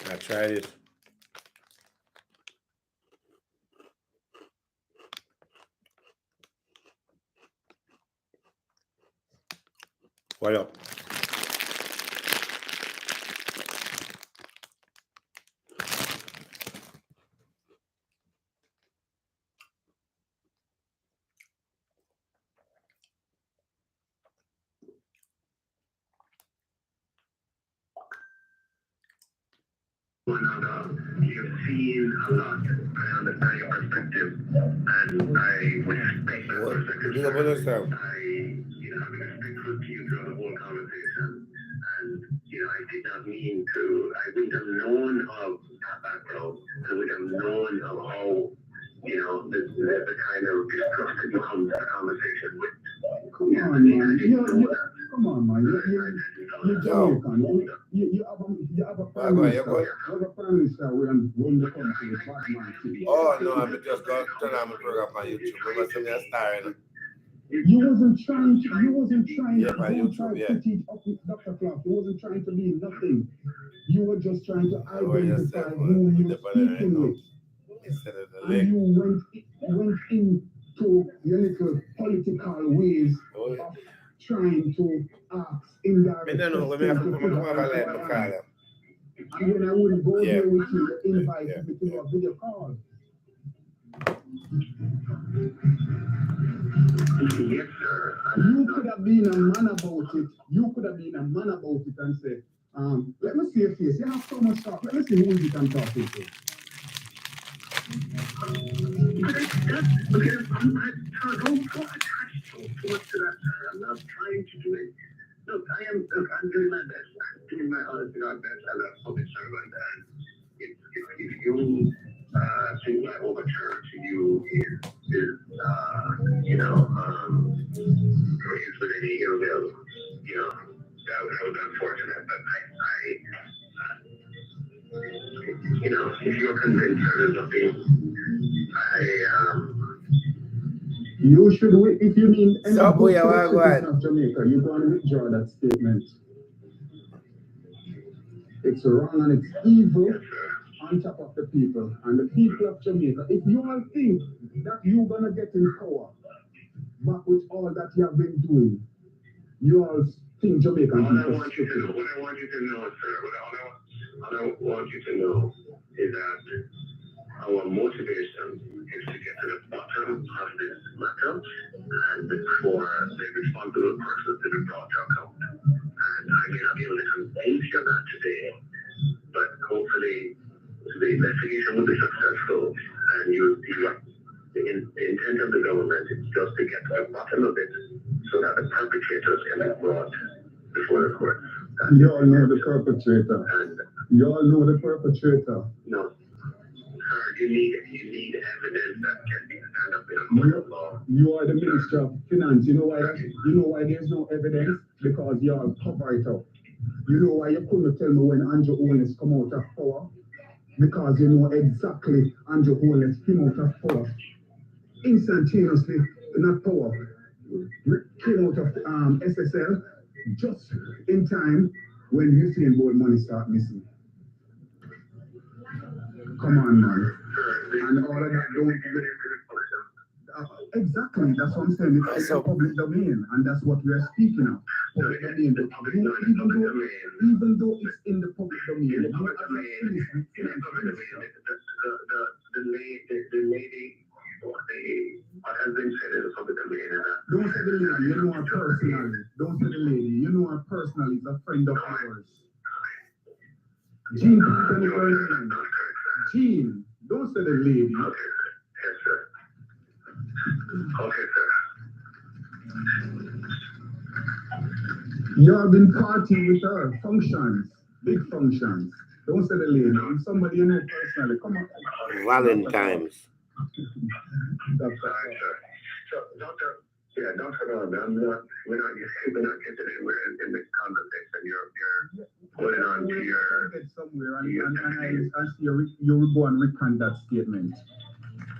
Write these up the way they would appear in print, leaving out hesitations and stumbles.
I tried it. What up? You've seen a lot. I understand your perspective, and I respect that perspective. I, have been respectful to you throughout the whole conversation, and I did not mean to. I wouldn't have known of that background. I would have known of how, the kind of distrust that you come to the conversation with. Come on, man. Come on, man. You're Jamaican. You have a prime minister when run the country with Batman TV. Oh, no, I'm just going to turn on my program on YouTube. Remember, some of star. You wasn't trying to YouTube, critique up with Dr. Clark. You wasn't trying to be nothing. You were just trying to identify who you're speaking with. And you went into your little political ways of trying to ask indirect questions. And when I wouldn't go there with you, invite me to a video call. Yes, sir. You could have been a man about it. You could have been a man about it and say, let me see your face. You have so much talk. Let me see who you can talk to. Okay, don't attach too much to that, sir. I'm not trying to do it. Look, I'm doing my best. I'm doing my honest to God best as a public servant. And if you think my overture to you is with any ill will, that was unfortunate. But if you're convinced there's nothing, you should, if you mean any good citizen of Jamaica, you go and withdraw that statement. It's wrong and it's evil on top of the people. And the people of Jamaica, if you all think that you're going to get in power back with all that you have been doing, you all think Jamaican people What I want you to know, sir, all I want you to know is that our motivation is to get to the bottom of this matter and for the responsible person to be brought to account. And I may not be able to convince you of that today, but hopefully the investigation will be successful and the intent of the government is just to get to the bottom of it so that the perpetrators can be brought before the court. You all know the perpetrator. You all know the perpetrator. No. Sir, you need evidence that can be stand up in a court of law. You are the Minister of Finance. You know why there's no evidence? Because you all cover it up. You know why you couldn't tell me when Andrew Holness come out of power? Because you know exactly Andrew Holness came out of power. Instantaneously, not power. Came out of SSL just in time when Usain Bolt money start missing. Come on, man. And all of that don't exactly, that's what I'm saying. It's a public domain, and that's what we are speaking of. Public domain. Even though it's in the public domain, the lady, what has been said in the public domain. Don't say the lady, you know her personally. Don't say the lady, you know her personally. It's a friend of yours. Jean, don't say the lady. Okay, yes, sir. Okay, sir. You have been partying with her, functions, big functions. Don't say the lady. If somebody you know personally, come on. Valentine's. That's right, sir. So, Doctor, we're not getting anywhere in this conversation. You're putting on to your... Get somewhere and I see you go and recant that statement.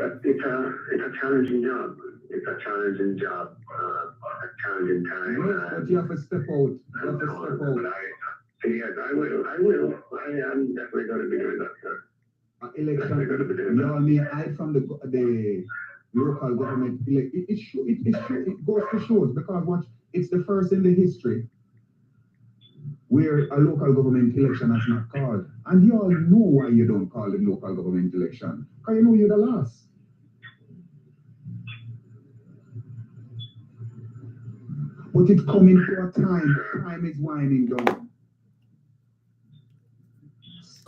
it's a challenging job. It's a challenging job, a challenging time. Yes, but you have to step out. You have to step out. But yes, I will. I am definitely going to be doing that, sir. Election, you all may hide from the local government. It goes to shows because what it's the first in the history where a local government election has not called. And you all know why you don't call the local government election. Because you know you're the last. But it's coming to a time is winding down.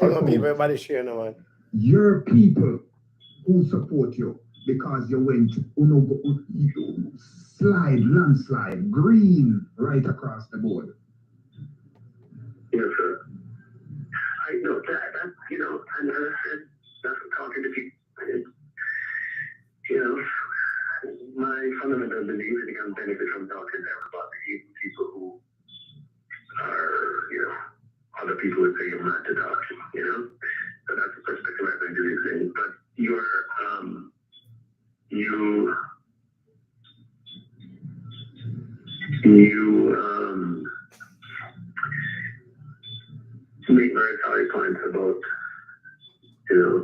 Everybody share no man. Your people who support you because you went landslide, green right across the board. Yes, sir. I know that you know, and that's talking to people. You know, my fundamental belief is you can benefit from talking to everybody, even people who are, you know, other people would say you're mad to talk, you know. So that's the perspective I bring to these things. But you make very solid points about, you know,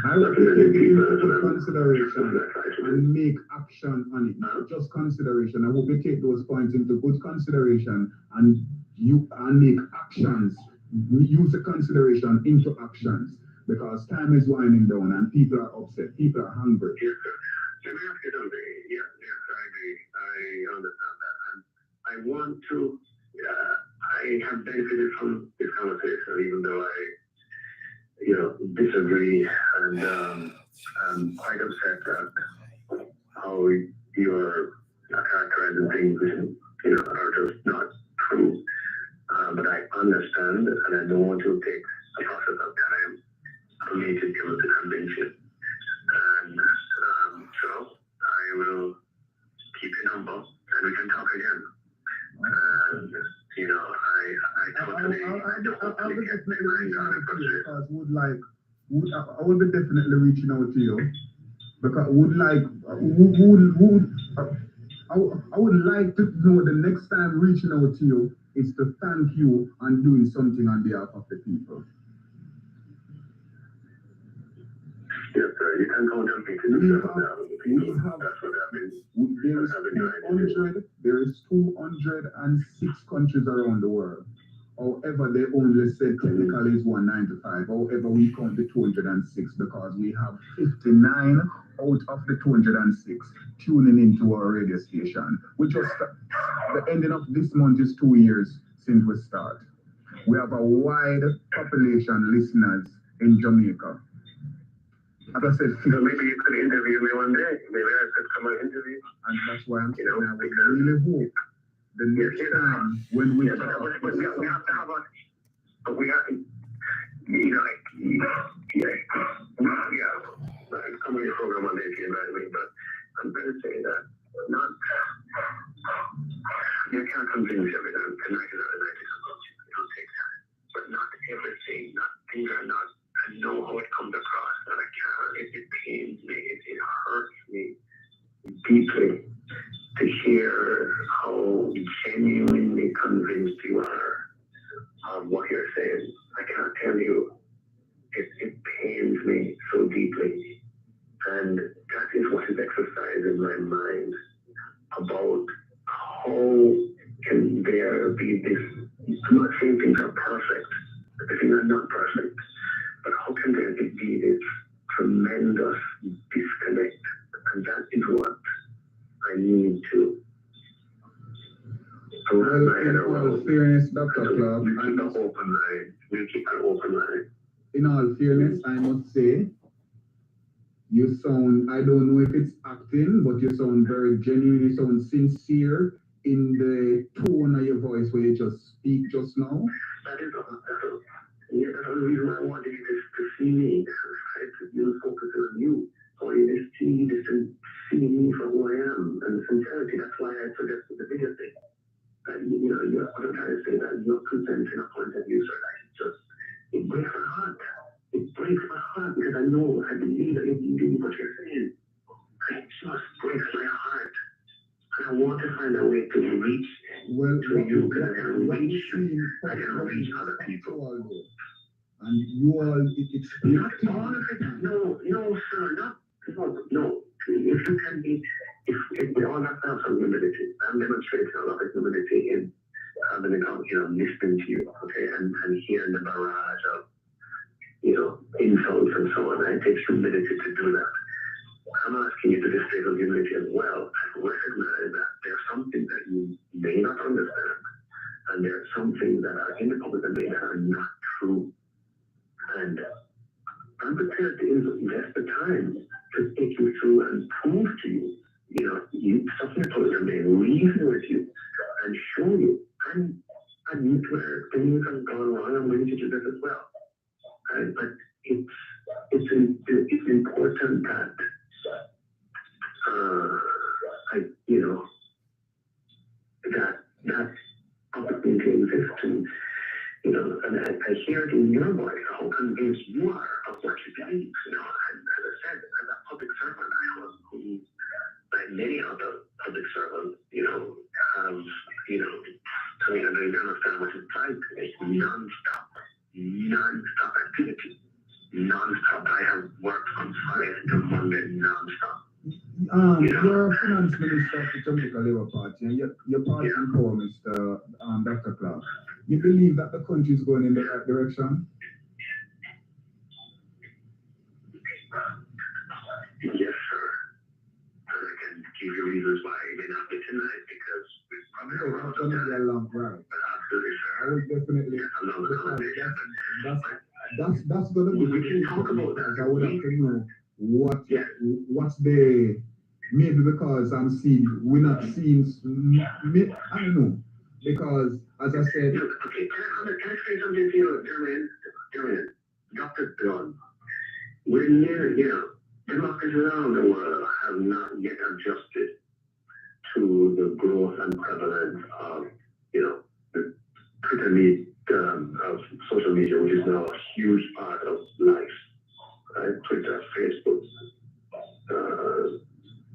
I would take into consideration and make action on it, not just consideration. I hope you take those points into good consideration and make actions. Use the consideration into actions because time is winding down and people are upset. People are hungry. Yes, sir. Let me ask you something. Yes, I agree. I understand that. And I want to, I have benefited from this conversation, even though I, you know, disagree and I'm quite upset at how you're characterizing things, you know, are just not true. But I understand and I don't want to take a process of time for me to be able to convince you. And so I will keep your number and we can talk again. And, you know, I totally get my mind on it. I would be definitely reaching out to you because I would like to know the next time reaching out to you is to thank you and doing something on behalf of the people. Yes, sir. You can count on me to do that. That's what that means. There is 206 countries around the world. However, they only said technically is 195. However, we count the 206 because we have 59 out of the 206 tuning into our radio station. We just, the ending of this month is 2 years since we start. We have a wide population listeners in Jamaica. As I said, so maybe you could interview me one day. Maybe I could come and interview. And that's why I'm saying I would really hope the next time when we talk, but we have to have a, but we have to, you know, I'm coming to your program one day if you invite me, but I'm going to say that not, you can't convince everyone tonight is not a night, it'll take time, but not everything, things are not, I know how it comes across, and I can't, it pains me, it hurts me deeply to hear how genuinely convinced you are of what you're saying. I can't tell you, it pains me so deeply. And that is what is exercising my mind about how can there be this, I'm not saying things are perfect, things are not perfect, but how can there be this tremendous disconnect? And that is what I need to fairness, Dr. Clark, we'll keep an open line. In all fairness, I must say, you sound, I don't know if it's acting, but you sound very genuine, you sound sincere in the tone of your voice where you just speak just now. That's the reason I wanted you to see me. You focus on you. I want you to see this and see me for who I am and sincerity. That's why I suggested the biggest thing. And you know, you're trying to say that you're presenting a point of view, sir, that it breaks my heart. It breaks my heart because I know way to reach to you, because I can reach you, I can reach other people. And you all, it's not all of it. No, sir, no. If you can be, if we all have to have some humility, I'm demonstrating a lot of humility in having it out, listening to you, okay, and hearing the barrage of, insults and so on. It takes humility to do that. I'm asking you to display some humility as well, and recognize that there are some things that you may not understand, and there are some things that are in the public domain that are not true. And I'm prepared to invest the time to take you through and prove to you, stuff in the public domain, reason with you, and show you, and admit where things have gone wrong. I'm willing to do that as well. But it's important that that opportunity exists, and I hear it in your voice how convinced you are of what you believe, and as I said, as a public servant, I was who, like many other public servants, have, I mean, I don't even understand what it's like. It's non-stop activity. Non-stop. I have worked from Friday to Monday non-stop. You're a finance minister of the Jamaica Labour Party, and your party before, Mr. Dr. Clark. You believe that the country is going in the right direction? Yes, sir. And I can give you reasons why it may not be tonight, because we probably don't have to be a long ride. Absolutely, sir. I would definitely. That's going to be. We can talk about that. I would have to know what's the, maybe because we're not seeing, I don't know, because as I said. Okay, can I say something to you, Jermaine? Dr. John, we're near, democracies around the world have not yet adjusted to the growth and prevalence of, the Twitter of social media, which is now a huge part of life. Right? Twitter, Facebook,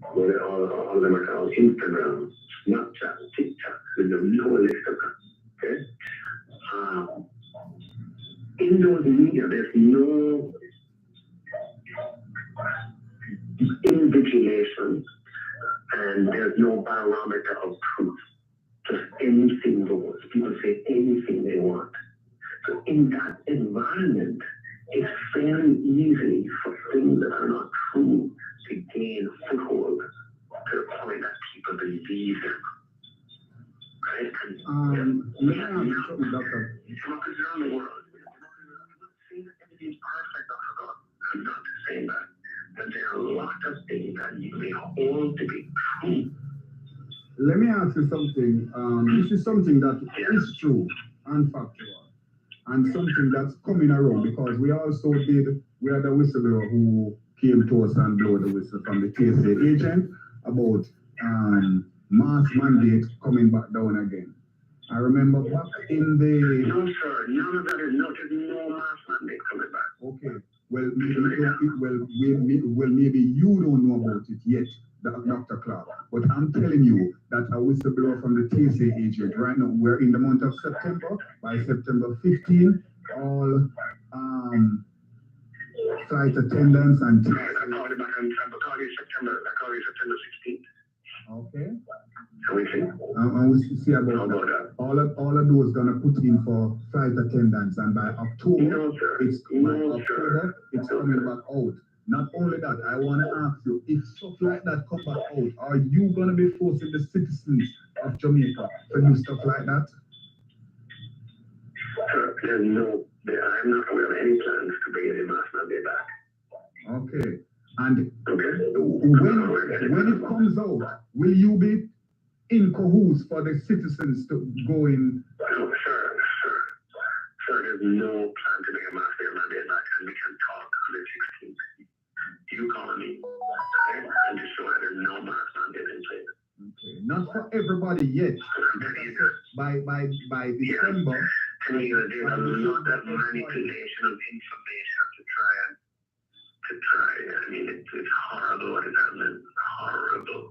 all of them are called Instagram, Snapchat, TikTok, there's no list of them. Okay? In those media, there's no invigilation, and there's no barometer of truth. Just anything goes. People say anything they want. So in that environment, it's fairly easy for things that are not true to gain foothold to the point that people believe them. Right? And let me ask you something, Doctor. Democracy around the world. I'm not saying that everything is perfect, Dr. God. I'm not saying that. But there are a lot of things that you may hold to be true. Let me ask you something. This is something that is true and factual, and something that's coming around, because we had the whistleblower who came to us and blew the whistle from the TSA agent about mass mandate coming back down again. I remember back in the... No, sir. None of that is noted. No mass mandate coming back. Okay. Well, maybe you don't know about it yet, Dr. Clark. But I'm telling you that a whistleblower from the TSA agent, right now, we're in the month of September. By September 15, all flight attendants and... I called you September 16th. Okay. We see about that. All of those gonna put in for flight attendants, and by October, it's coming back out. Not only that, I want to ask you, if stuff like that come back out, are you gonna be forcing the citizens of Jamaica to do stuff like that? Sir, I'm not aware of any plans to bring any mass mandate back. Okay. And when it comes out, will you be in cahoots for the citizens to go in? No, sir, there's no plan to bring a mass mandate back, and we can talk on the 16th. You call me, and just show that there's no mass mandate in place. Okay, not for everybody yet. By December. And there's a lot of manipulation of information to try. I mean, it's horrible what is happening. Horrible.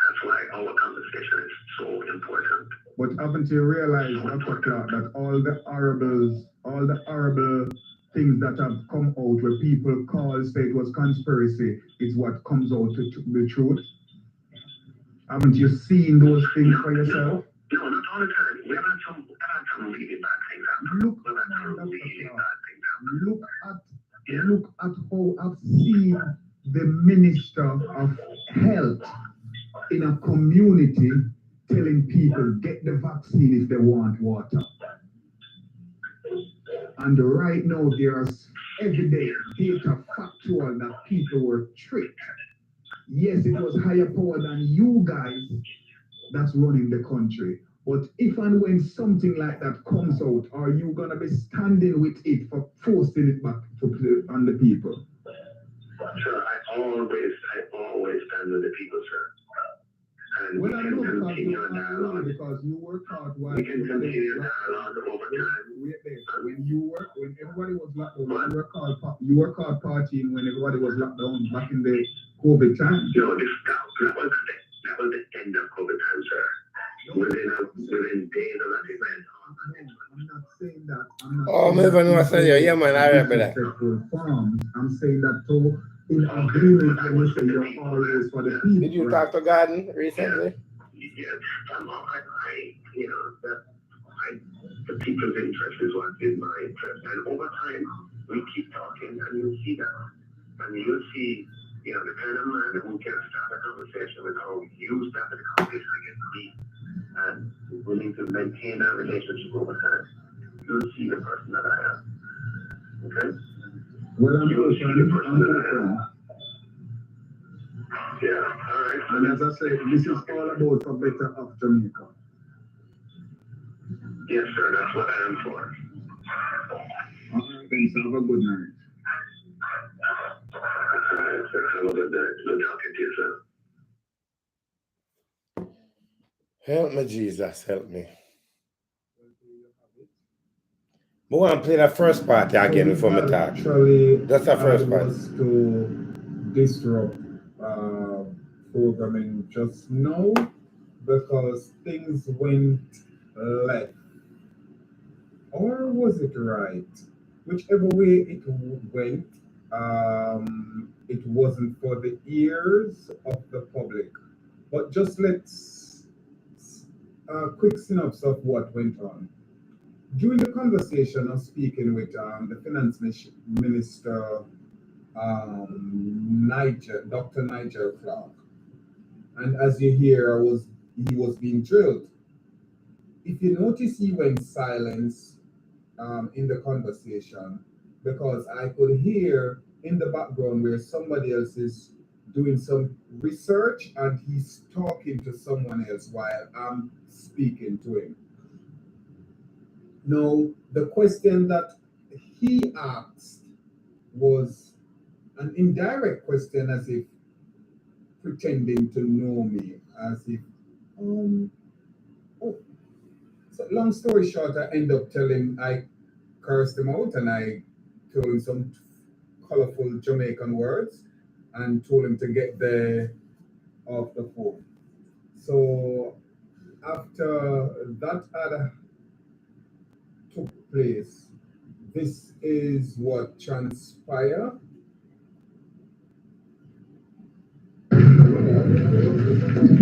That's why our conversation is so important. But haven't you realized, Dr. Clark, that all the horrible things that have come out where people say it was conspiracy is what comes out to the truth? Haven't you seen those things for yourself? No, not all the time. We've had some really bad things happen. Look at how I've seen the Minister of Health in a community telling people get the vaccine if they want water. And right now there's evidence, data, factual that people were tricked. Yes, it was higher power than you guys that's running the country. But if and when something like that comes out, are you going to be standing with it for forcing it back on the people? Sir, I always stand with the people, sir. And well, we can continue a dialogue. Because you work hard while we can continue a dialogue over time. When everybody was locked down, you were called partying when everybody was locked down back in the COVID time. No, that was the end of COVID time, sir. Within days of that event. I'm not saying that. Yeah, man, I remember that. I'm saying that too. In agreement when you say you're always for the people. Did you talk to Garden recently? Yes. The people's interest is what is my interest. And over time, we keep talking and you'll see that. And you'll see, the kind of man who can start a conversation with how you started the conversation against me and willing to maintain that relationship over time. You'll see the person that I am. Okay? Well, I'm you will see the person that I am. Yeah, all right. And as I said, this is all about for better of Jamaica. Yes, sir, that's what I am for. All right, then, so have a good night. All right, sir, have a good night. Good talking to you, sir. Help me, Jesus, help me. I want to play that first part again before we talk. That's the first part. Was to disrupt programming just now because things went left. Or was it right? Whichever way it went, it wasn't for the ears of the public. But just let's quick synopsis of what went on. During the conversation of speaking with the finance minister, Dr. Nigel Clarke, and as you hear, he was being drilled. If you notice, he went silent in the conversation because I could hear in the background where somebody else is doing some research and he's talking to someone else while I'm speaking to him. Now, the question that he asked was an indirect question, as if pretending to know me, as if, So long story short, I cursed him out and I told him some colorful Jamaican words and told him to get off the phone. So after that had took place, this is what transpired.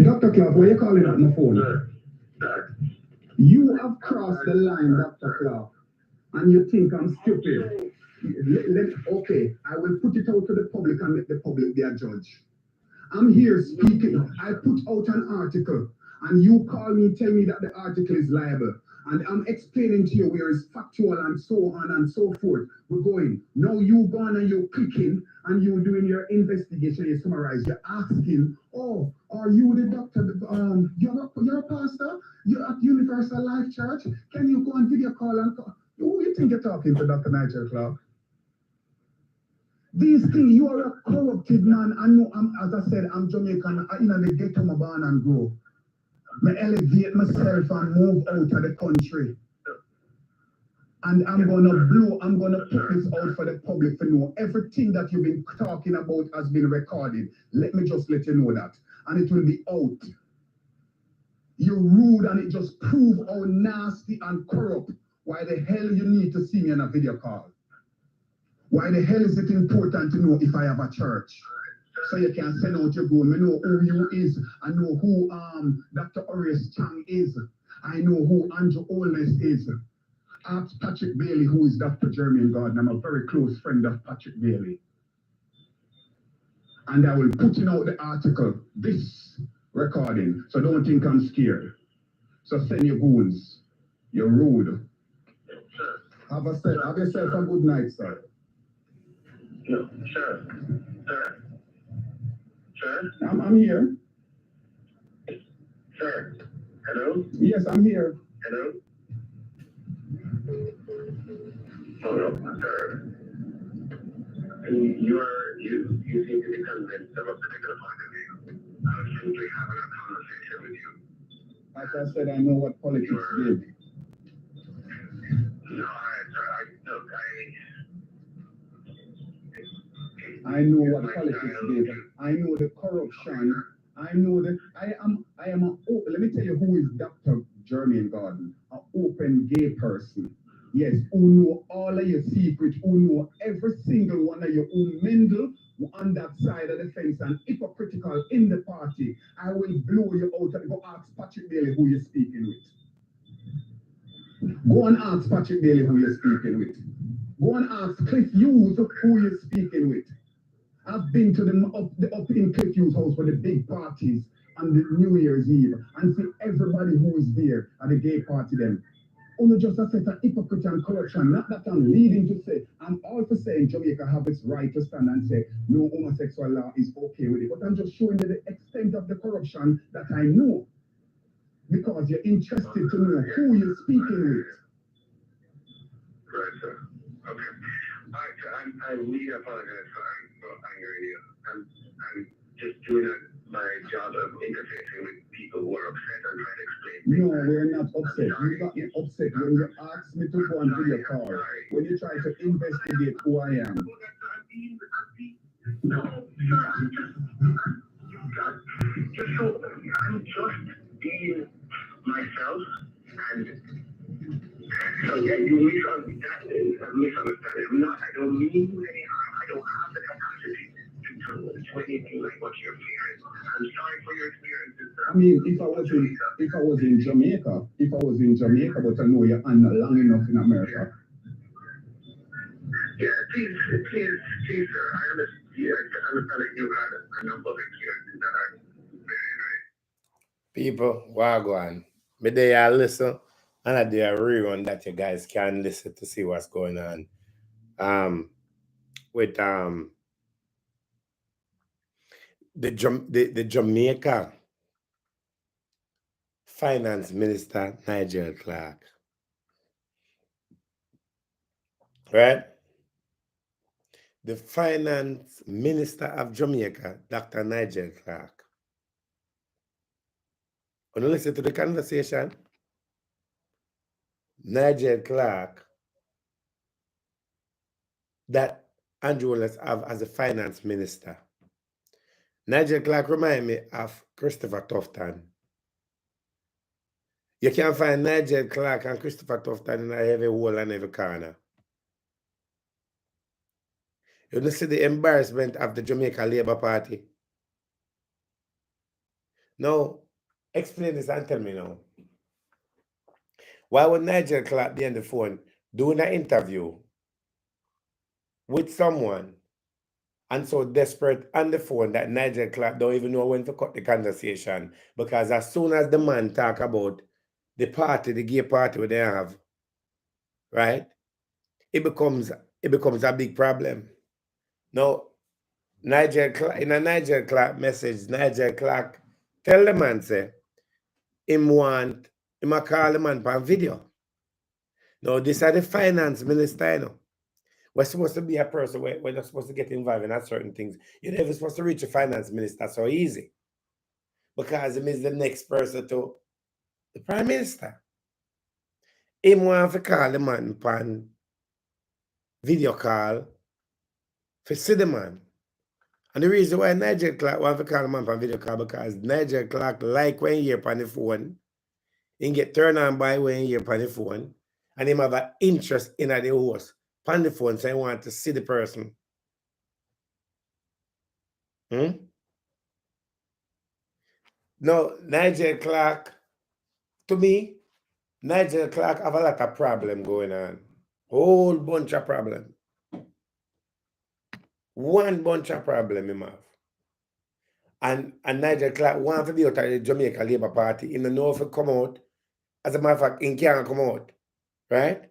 Dr. Clark, why are you calling up my phone? You have crossed the line, Dr. Clark, and you think I'm stupid. Okay, I will put it out to the public and let the public be a judge. I'm here speaking. I put out an article, and you call me, tell me that the article is liable. And I'm explaining to you where it's factual and so on and so forth. We're going. Now you gone and you're clicking and you're doing your investigation, you summarize. You're asking, oh, are you the doctor? You're a pastor? You're at Universal Life Church? Can you go on video call and call? Who do you think you're talking to, Dr. Nigel Clarke? These things, you are a corrupted man. I know, as I said, I'm Jamaican. In the ghetto, I'm born and grow. I elevate myself and move out of the country. And I'm going to put this out for the public to know. Everything that you've been talking about has been recorded. Let me just let you know that. and it will be out. You're rude and it just proves how nasty and corrupt. Why the hell you need to see me on a video call? Why the hell is it important to know if I have a church? So you can send out your goal. I know who you is. I know who Dr. Horace Chang is. I know who Andrew Holness is. Ask Patrick Bailey, who is Dr. Jermaine Gordon. I'm a very close friend of Patrick Bailey. And I will put in out the article, this recording. So don't think I'm scared. So send your goons. You're rude. Sure. Have yourself a good night, sir. No, sure. Sir. Sir? I'm here. Sir. Hello? Yes, I'm here. Hello? Oh, no, sir. You seem to be convinced of a particular point of view. I was simply having a conversation with you. Like I said, I know what politics give. No, I know what politics give. I know the corruption. I know that let me tell you who is Dr. Jermaine Gordon, an open gay person. Yes, who know all of your secrets, who know every single one of you, who mingle on that side of the fence and hypocritical in the party. I will blow you out and go ask Patrick Bailey who you're speaking with. Go and ask Patrick Bailey who you're speaking with. Go and ask Cliff Hughes who you're speaking with. I've been to the up in Cliff Hughes' house for the big parties on the New Year's Eve and see everybody who is there at the gay party then. Only just a set of hypocrite and corruption, not that I'm leading to say, I'm all for saying Jamaica have its right to stand and say no homosexual law is okay with it, but I'm just showing you the extent of the corruption that I know, because you're interested to know who you're speaking with. Right, sir. Okay. I really apologize for angering you. I'm just doing my job of interfacing with people who are upset and trying to explain things. No, we're not upset. You got me upset when you asked me to go and do your call. When you try to investigate who I am. No, sir, I'm just being myself, and so yeah, you misunderstand. I don't mean any harm. I don't have the capacity to do anything like what you're fearing. I'm sorry for your experiences, sir. I mean, if I was in Jamaica, but I know you're long enough in America. Yeah, please, sir. I understand that you had a number of experiences that are very nice. People, wagwan. Me there you listen, and I do a rerun that you guys can listen to see what's going on. With the Jamaica Finance Minister Nigel Clarke. Right? The Finance Minister of Jamaica, Dr. Nigel Clarke. When you listen to the conversation, Nigel Clarke, that Andrew Holness have as a finance minister. Nigel Clarke remind me of Christopher Tufton. You can find Nigel Clarke and Christopher Tufton in every hole and every corner. You don't see the embarrassment of the Jamaica Labour Party. Now, explain this and tell me now. Why would Nigel Clarke be on the phone doing an interview with someone and so desperate on the phone that Nigel Clarke don't even know when to cut the conversation? Because as soon as the man talk about the party, the gay party they have, right, it becomes a big problem. Now, in a Nigel Clarke message, Nigel Clarke tell the man say, him a call the man on video. Now, this is the finance minister, you know. We're supposed to be a person where we're not supposed to get involved in certain things. You're never supposed to reach a finance minister so easy. Because him is the next person to the prime minister. Him want to call the man on video call for see the man And the reason why Nigel Clark want to call him on for video call because Nigel Clark like when he hear on the phone, he get turned on by when he hear on the phone, and him have an interest in the host on the phone, so he want to see the person. Now, Nigel Clark, to me, Nigel Clark have a lot of problem going on. Whole bunch of problem. One bunch of problem him have. And Nigel Clark want to be out of the Jamaica Labour Party. He don't know if he come out. As a matter of fact, he can't come out. Right?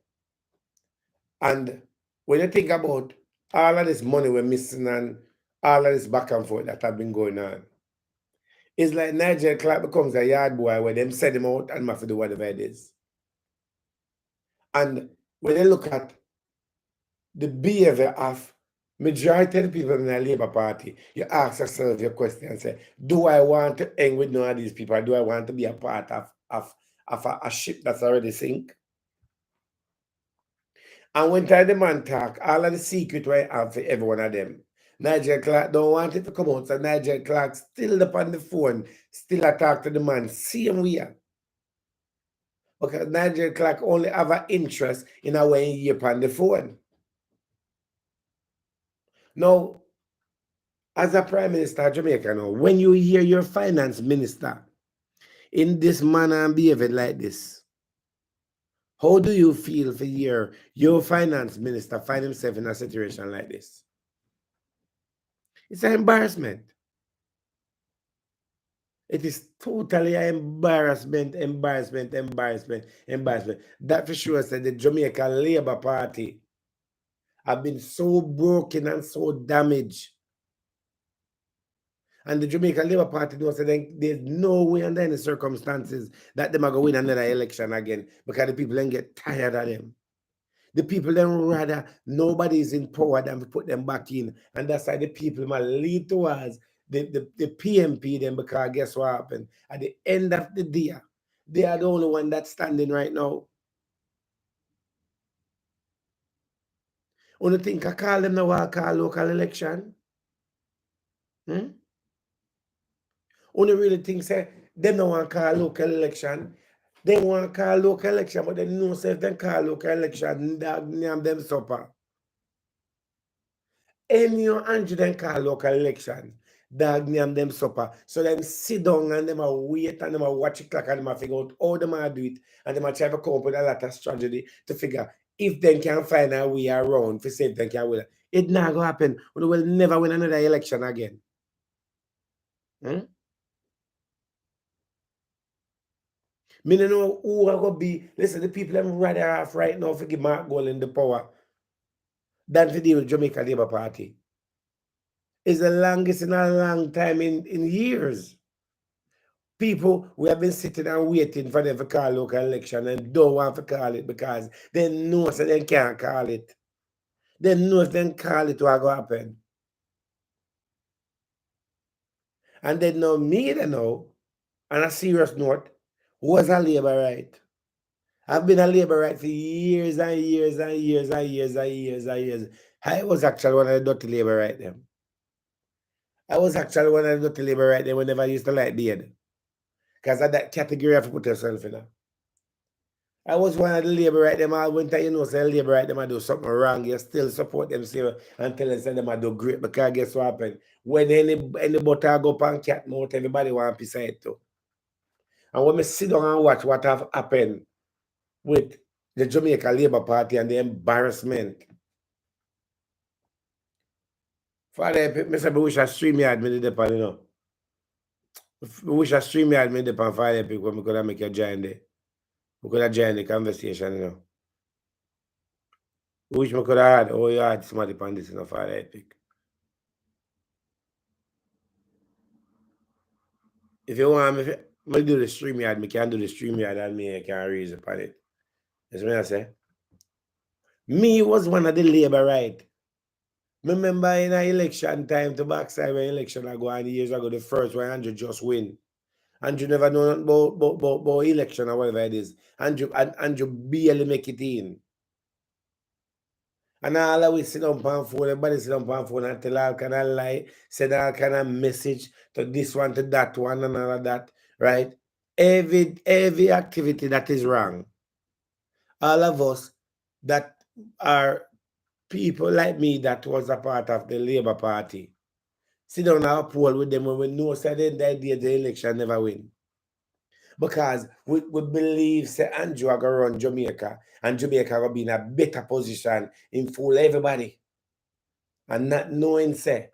And when you think about all of this money we're missing and all of this back and forth that have been going on, it's like Nigel Clark becomes a yard boy where them send him out and have to do whatever it is. And when you look at the behavior of majority of the people in the Labour Party, you ask yourself your question and say, do I want to hang with none of these people, or do I want to be a part of a ship that's already sink? And when the man talk, all of the secret I have for every one of them, Nigel Clark don't want it to come out, so Nigel Clark still up on the phone, still talk to the man, same way. Because Nigel Clark only have an interest in how he hear on the phone. Now, as a Prime Minister of Jamaica now, when you hear your finance minister in this manner and behavior like this, how do you feel for your finance minister find himself in a situation like this? It's an embarrassment. It is totally an embarrassment. That for sure said the Jamaica Labour Party have been so broken and so damaged. And the Jamaica Labour Party knows that there's no way under any circumstances that them are going to win another election again because the people then get tired of them. The people then rather nobody is in power than to put them back in. And that's why the people might lead towards the PMP then, because guess what happened? At the end of the day, they are the only one that's standing right now. Only think I call them now I call local election? Only really think say them don't want to call local election. They want to call local election, but they know say if they call local election, them supper. Any 100 call local election, dog name them supper. So them sit down and them a wait and them a watch the clock and them a figure out how them a do it. And them a try to come up with a lot of strategy to figure if they can find a way around to say if they can win. It not gonna happen. We will never win another election again. Me don't know who are gonna be. Listen, the people them rather off right now for give Mark Gold in the power than to deal with Jamaica Labour Party. It's the longest in a long time in years. People, we have been sitting and waiting for them to call local election and don't want to call it because they know so they can't call it. They know if they call it, what will happen. And they know me, they know, on a serious note, was a labor right. I've been a labor right for years and years and years and years and years and years. I was actually one of the dirty labor right them. I was actually one of the dirty labor right them whenever I used to like beard. Because of that category of put yourself in. I was one of the labor right them all winter, you know, say labor right them I do something wrong. You still support them say, and tell them say them I do great. Because guess what happened? When any butter go up on cat mouth, everybody want a piece of it too. And when I sit down and watch what have happened with the Jamaica Labour Party and the embarrassment. Father, I say, I wish I stream yard me the depend, you know. I wish I stream yard me the depend Father Epic when we could have make a join there. We could have joined the conversation, you know. I wish we could have had, oh yeah, somebody upon this, you know, Father Epic. If you want me to do the stream yard, me can do the stream yard and me I can raise upon it. That's what I say. Me was one of the labor right. Remember in an election time to backside when election I go on years ago, the first one Andrew just win. Andrew never know nothing about election or whatever it is. Andrew barely make it in. And all of we sit down on phone, everybody sit down on phone and tell all kind of lie, send all kind of message to this one, to that one, and all of that, right? Every activity that is wrong, all of us that are people like me that was a part of the Labour Party, sit down and have a poll with them when we know that the idea the election never win. Because we believe say Andrew are gonna run Jamaica and Jamaica gonna be in a better position in fool everybody. And not knowing say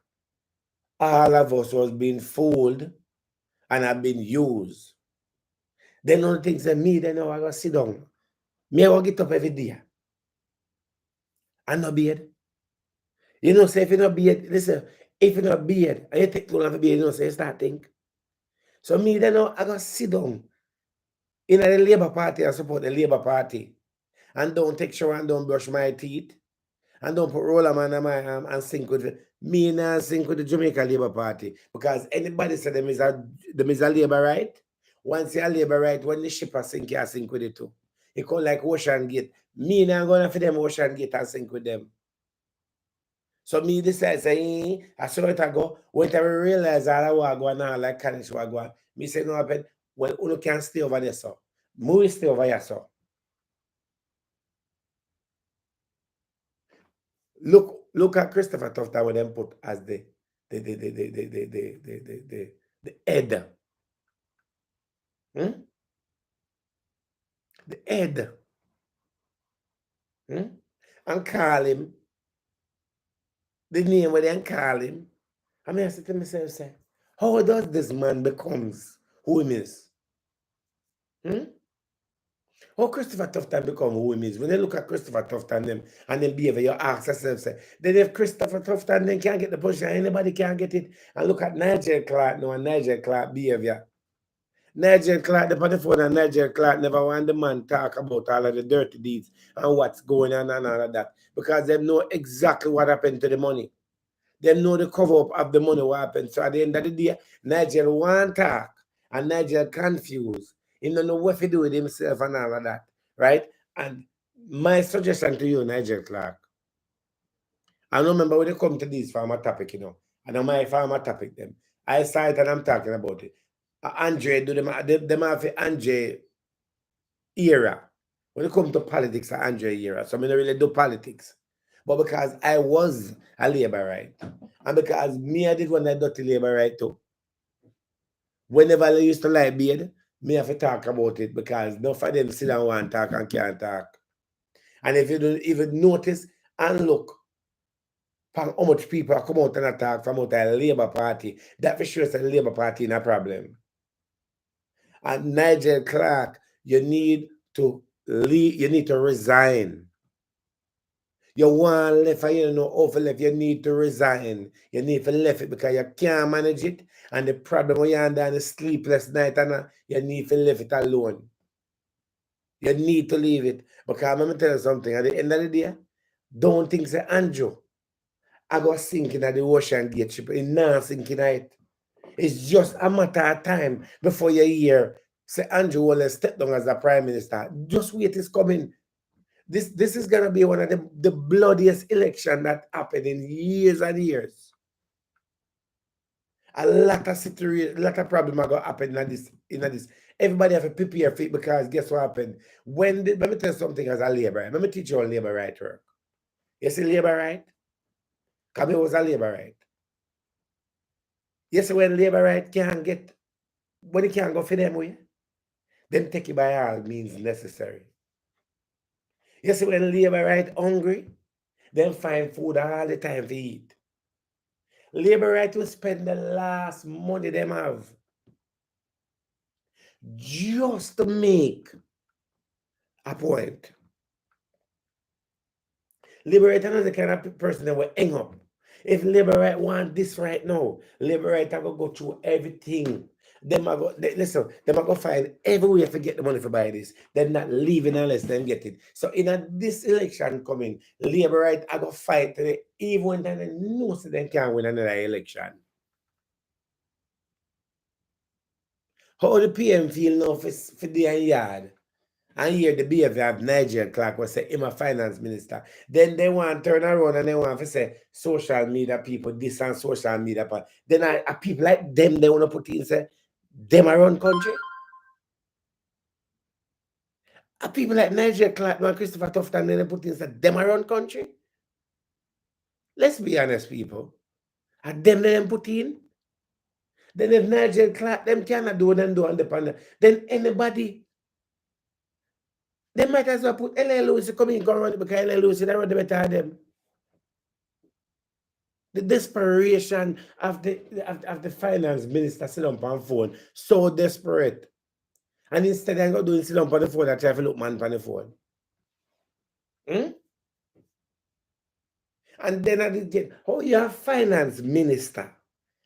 all of us was being fooled and have been used. They don't think say me, they know I gotta sit down. Me I go get up every day. And no beard. You know, say if you not beard, listen, if you not beard and you take too long for beard, you know, say you start think. So me, they know I gotta sit down in the Labour Party and support the Labour Party. And don't take shower and don't brush my teeth. And don't put roller man on my arm and sync with me and sync with the Jamaica Labour Party. Because anybody say them is a Labour right. Once you're a Labour right, when the ship sink, you sink with it too. It called like Ocean Gate. Me now going for them Ocean Gate and sink with them. So me decide say, I saw it go. When I realize all I want to go now, like Kanish was going, me say no happen. Well, you can stay over there, so. More stay over here, so. Look at Christopher Tufta when them put as the head. Hmm? The head. Hmm? And call him. The name where they call him. I mean, I said to myself, say, how does this man becomes who he is? Hmm? How Christopher Tufta become who he is? When they look at Christopher Tufta and them behavior, you ask yourself, say, then if Christopher Tufta and them can't get the position, anybody can't get it. And look at Nigel Clark now and Nigel Clark behavior. Nigel Clark, the on the phone, and Nigel Clark never want the man talk about all of the dirty deeds and what's going on and all of that. Because they know exactly what happened to the money. They know the cover up of the money what happened. So at the end of the day, Nigel want talk and Nigel confused. He don't know what to do with himself and all of that. Right? And my suggestion to you, Nigel Clark, I remember when they come to this farmer topic, you know, and on my farmer topic them, I saw it and I'm talking about it. Andre do them have Andre era. When it comes to politics, Andre era. So I don't really do politics. But because I was a Labourite, and because me I did one that dirty Labourite too. Whenever I used to like beard, me have to talk about it because none of them sit down and talk and can't talk. And if you don't even notice and look, how much people come out and attack from out the Labour Party, that for sure is the Labour Party in a problem. And Nigel Clark, you need to leave, you need to resign. You want left and you know over left, you need to resign. You need to left it because you can't manage it. And the problem when you're under the sleepless night and you need to leave it alone. You need to leave it. Because I'm going to tell you something. At the end of the day, don't think say Andrew, I go sinking at the Ocean Gate ship. It's not sinking at it. It's just a matter of time before you hear say Andrew will step down as the Prime Minister. Just wait, it's coming. This is gonna be one of the bloodiest election that happened in years and years. A lot of situation, a lot of problem are gonna happen in this. Everybody have to prepare for it because guess what happened? Let me tell you something as a labor. Let me teach you on labor right work. You see labor right? Come was a labor right. You see when labor right can't get when it can't go for them way, then take it by all means necessary. You see when labor right hungry, then find food all the time to eat. Labor right will spend the last money them have just to make a point. Labor right is the kind of person that will hang up. If labor right want this right now, labor right are gonna go through everything. Them are go listen, them are gonna find every way to get the money for buy this. They're not leaving unless them get it. So in this election coming, labor right are gonna fight today, even when they know so they can't win another election. How the PM feel now for their yard And here the behavior of NIGEL CLAKE was say him a finance minister. Then they want to turn around and they want to say social media people, this and social media people. Then I people like them, they want to put in say, them around country. People like NIGEL CLAKE and Christopher Tufton, then they put in say, them around country. Let's be honest, people. And them they put in. Then if NIGEL CLAKE, them cannot do what them do on the panel. Then anybody, they might as well put L.A. Lewis to come in and run it because L.A. Lewis they run the better than them. The desperation of the finance minister sit on the phone, so desperate. And instead of go doing sit on the phone, I try to look man on the phone. And then I did get, oh, you're a finance minister.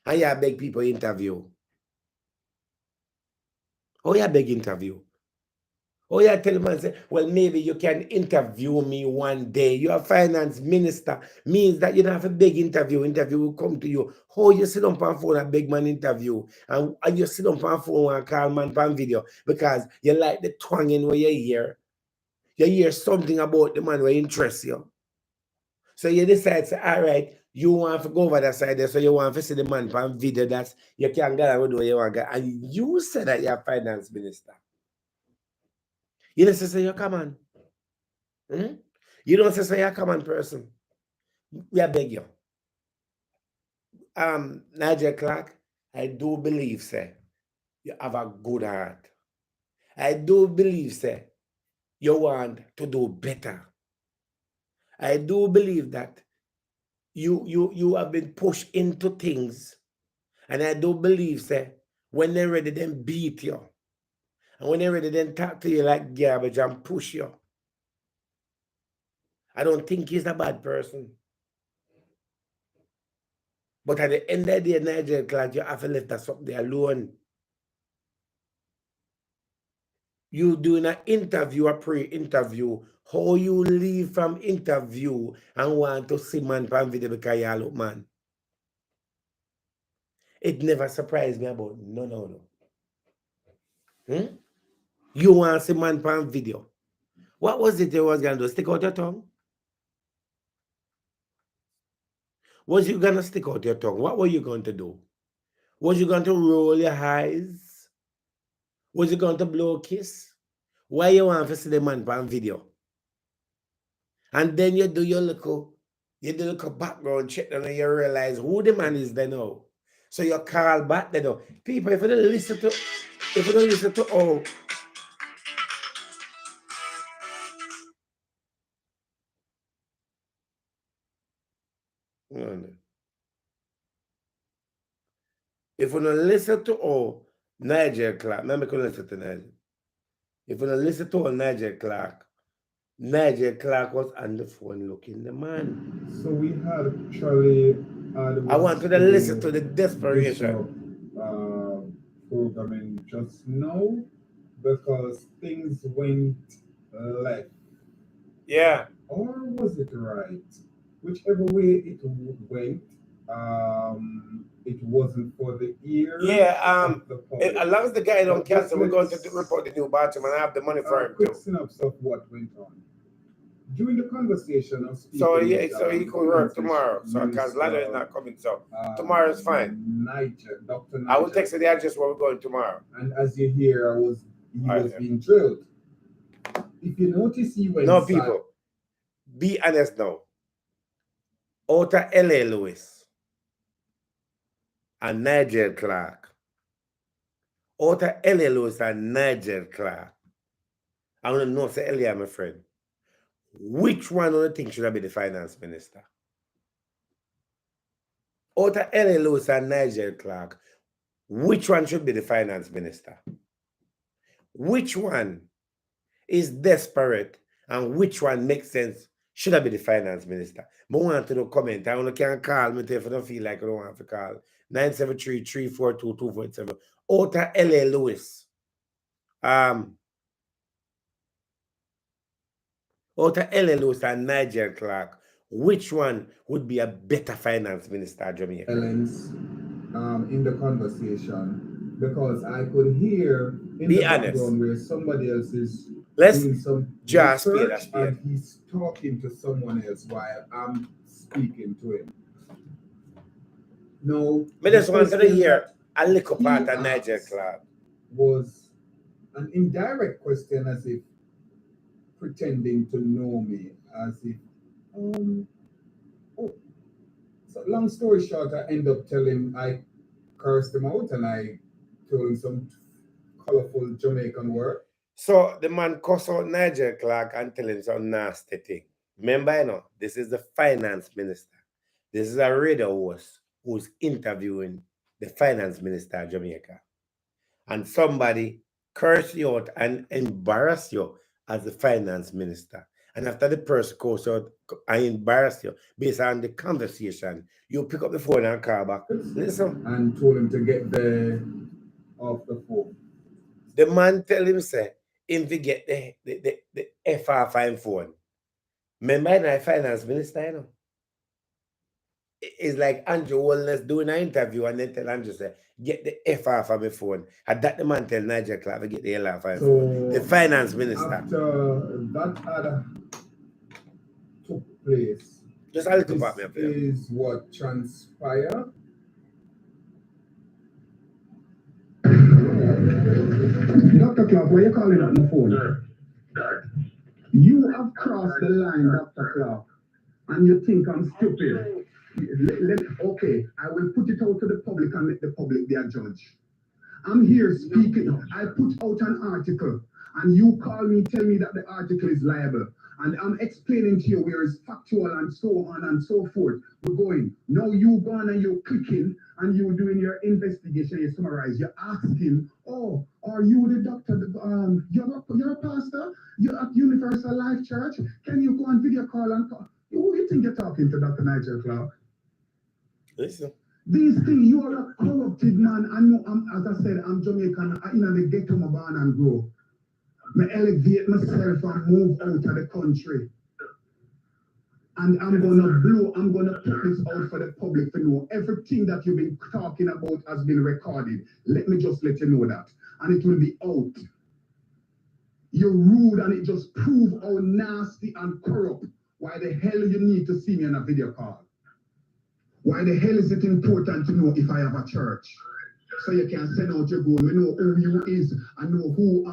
And you beg people interview. Oh, you beg interview. Oh, yeah, tell them and say, well, maybe you can interview me one day. You're a finance minister. Means that you don't have a big interview. Interview will come to you. Oh, you sit on the phone and beg man interview. And you sit on the phone and call man on video because you like the twanging where you hear. You hear something about the man where interests you. So you decide, say, all right, you want to go over that side there, so you want to see the man on video that you can get and do what you want to get. And you said that you're a finance minister. You don't say you're a common. You don't say you're a common person. We are beg you. NIGEL CLAKE, I do believe, say, you have a good heart. I do believe, say, you want to do better. I do believe that you have been pushed into things. And I do believe, say, when they're ready, then beat you. And when they're ready, then talk to you like garbage and push you. I don't think he's a bad person. But at the end of the day, NIGEL CLAKE, you have to let that something alone. You doing an interview, a pre-interview, how you leave from interview and want to see man pan video because you look man. It never surprised me about no. You want to see man pan video. What was it you was going to do? Stick out your tongue? Was you going to stick out your tongue? What were you going to do? Was you going to roll your eyes? Was you going to blow a kiss? Why you want to see the man pan video? And then you do your little background check and you realize who the man is then now. So you call back then now. People, if you don't listen to all. If you don't listen to all NIGEL CLAKE, let me listen to Nigel. If you don't listen to all NIGEL CLAKE was on the phone looking the man. So we had actually I want to listen to the desperation. Programming just now because things went left. Yeah. Or was it right? Whichever way it went, it wasn't for the ear. Yeah, as long as the guy don't cancel, we're going to report the new bathroom and I have the money for him quick too. synopsis of what went on. During the conversation of speaking, So yeah, so he could work tomorrow. So because Lado is not coming, so tomorrow is fine. Dr. I will text you the address where we're going tomorrow. And as you hear, he was being drilled. If you notice, he went. No, people, be honest now. Out of L.A. Lewis and NIGEL CLAKE. Out of L.A. Lewis and NIGEL CLAKE. I want to know, say earlier, my friend, which one of the things should I be the finance minister? Out of L.A. Lewis and NIGEL CLAKE, which one should be the finance minister? Which one is desperate and which one makes sense? Should I be the finance minister? But I want to know comment. I want to call me if you don't feel like you don't want to call. 973-342-247. Out of L.A. Lewis. Out of L.A. Lewis and NIGEL CLAKE, which one would be a better finance minister of Jamaica? In the conversation, because I could hear in be the honest. background where somebody else is Let's doing some just research and he's talking to someone else while I'm speaking to him. No, I just wanted to hear a little part of Nigel Clarke. Was an indirect question, as if pretending to know me, as if oh. So long story short, I end up telling, I cursed him out and I told him some colorful Jamaican word. So the man cussed out Nigel Clarke and tell him some nasty thing. Remember, you know, this is the finance minister. This is a radio host who's interviewing the finance minister of Jamaica. And somebody curse you out and embarrass you as the finance minister. And after the person goes out and embarrass you based on the conversation, you pick up the phone and call back. Listen. And told him to get off the phone. The man tell him, say, him to get the FR5 phone. Remember the finance minister, you know? It's like Andrew Wellness doing an interview and then tell Andrew, say, get the FR from my phone. And that the man tell Nigel Clarke to get the LR from phone. The finance minister. After that other took place, just a little part, is what transpired. Dr. Clarke, why are you calling on the phone? You have crossed the line, Dr. Clarke, and you think I'm stupid. Okay, I will put it out to the public and let the public be a judge. I'm here speaking. I put out an article, and you call me, tell me that the article is liable. And I'm explaining to you where it's factual and so on and so forth. We're going. Now you gone and you're clicking and you're doing your investigation, you summarize. You're asking, oh, are you the doctor? You're a pastor? You're at Universal Life Church? Can you go on video call and call? Who do you think you're talking to, Dr. Nigel Clarke? Listen. These things, you are a corrupted man. I know, as I said, I'm Jamaican. In the ghetto, I'm born and grow. I elevate myself and move out of the country. And I'm gonna put this out for the public to know. Everything that you've been talking about has been recorded. Let me just let you know that. And it will be out. You're rude and it just proves how nasty and corrupt. Why the hell you need to see me on a video call? Why the hell is it important to know if I have a church? So you can send out your goal. We know who you is. I know who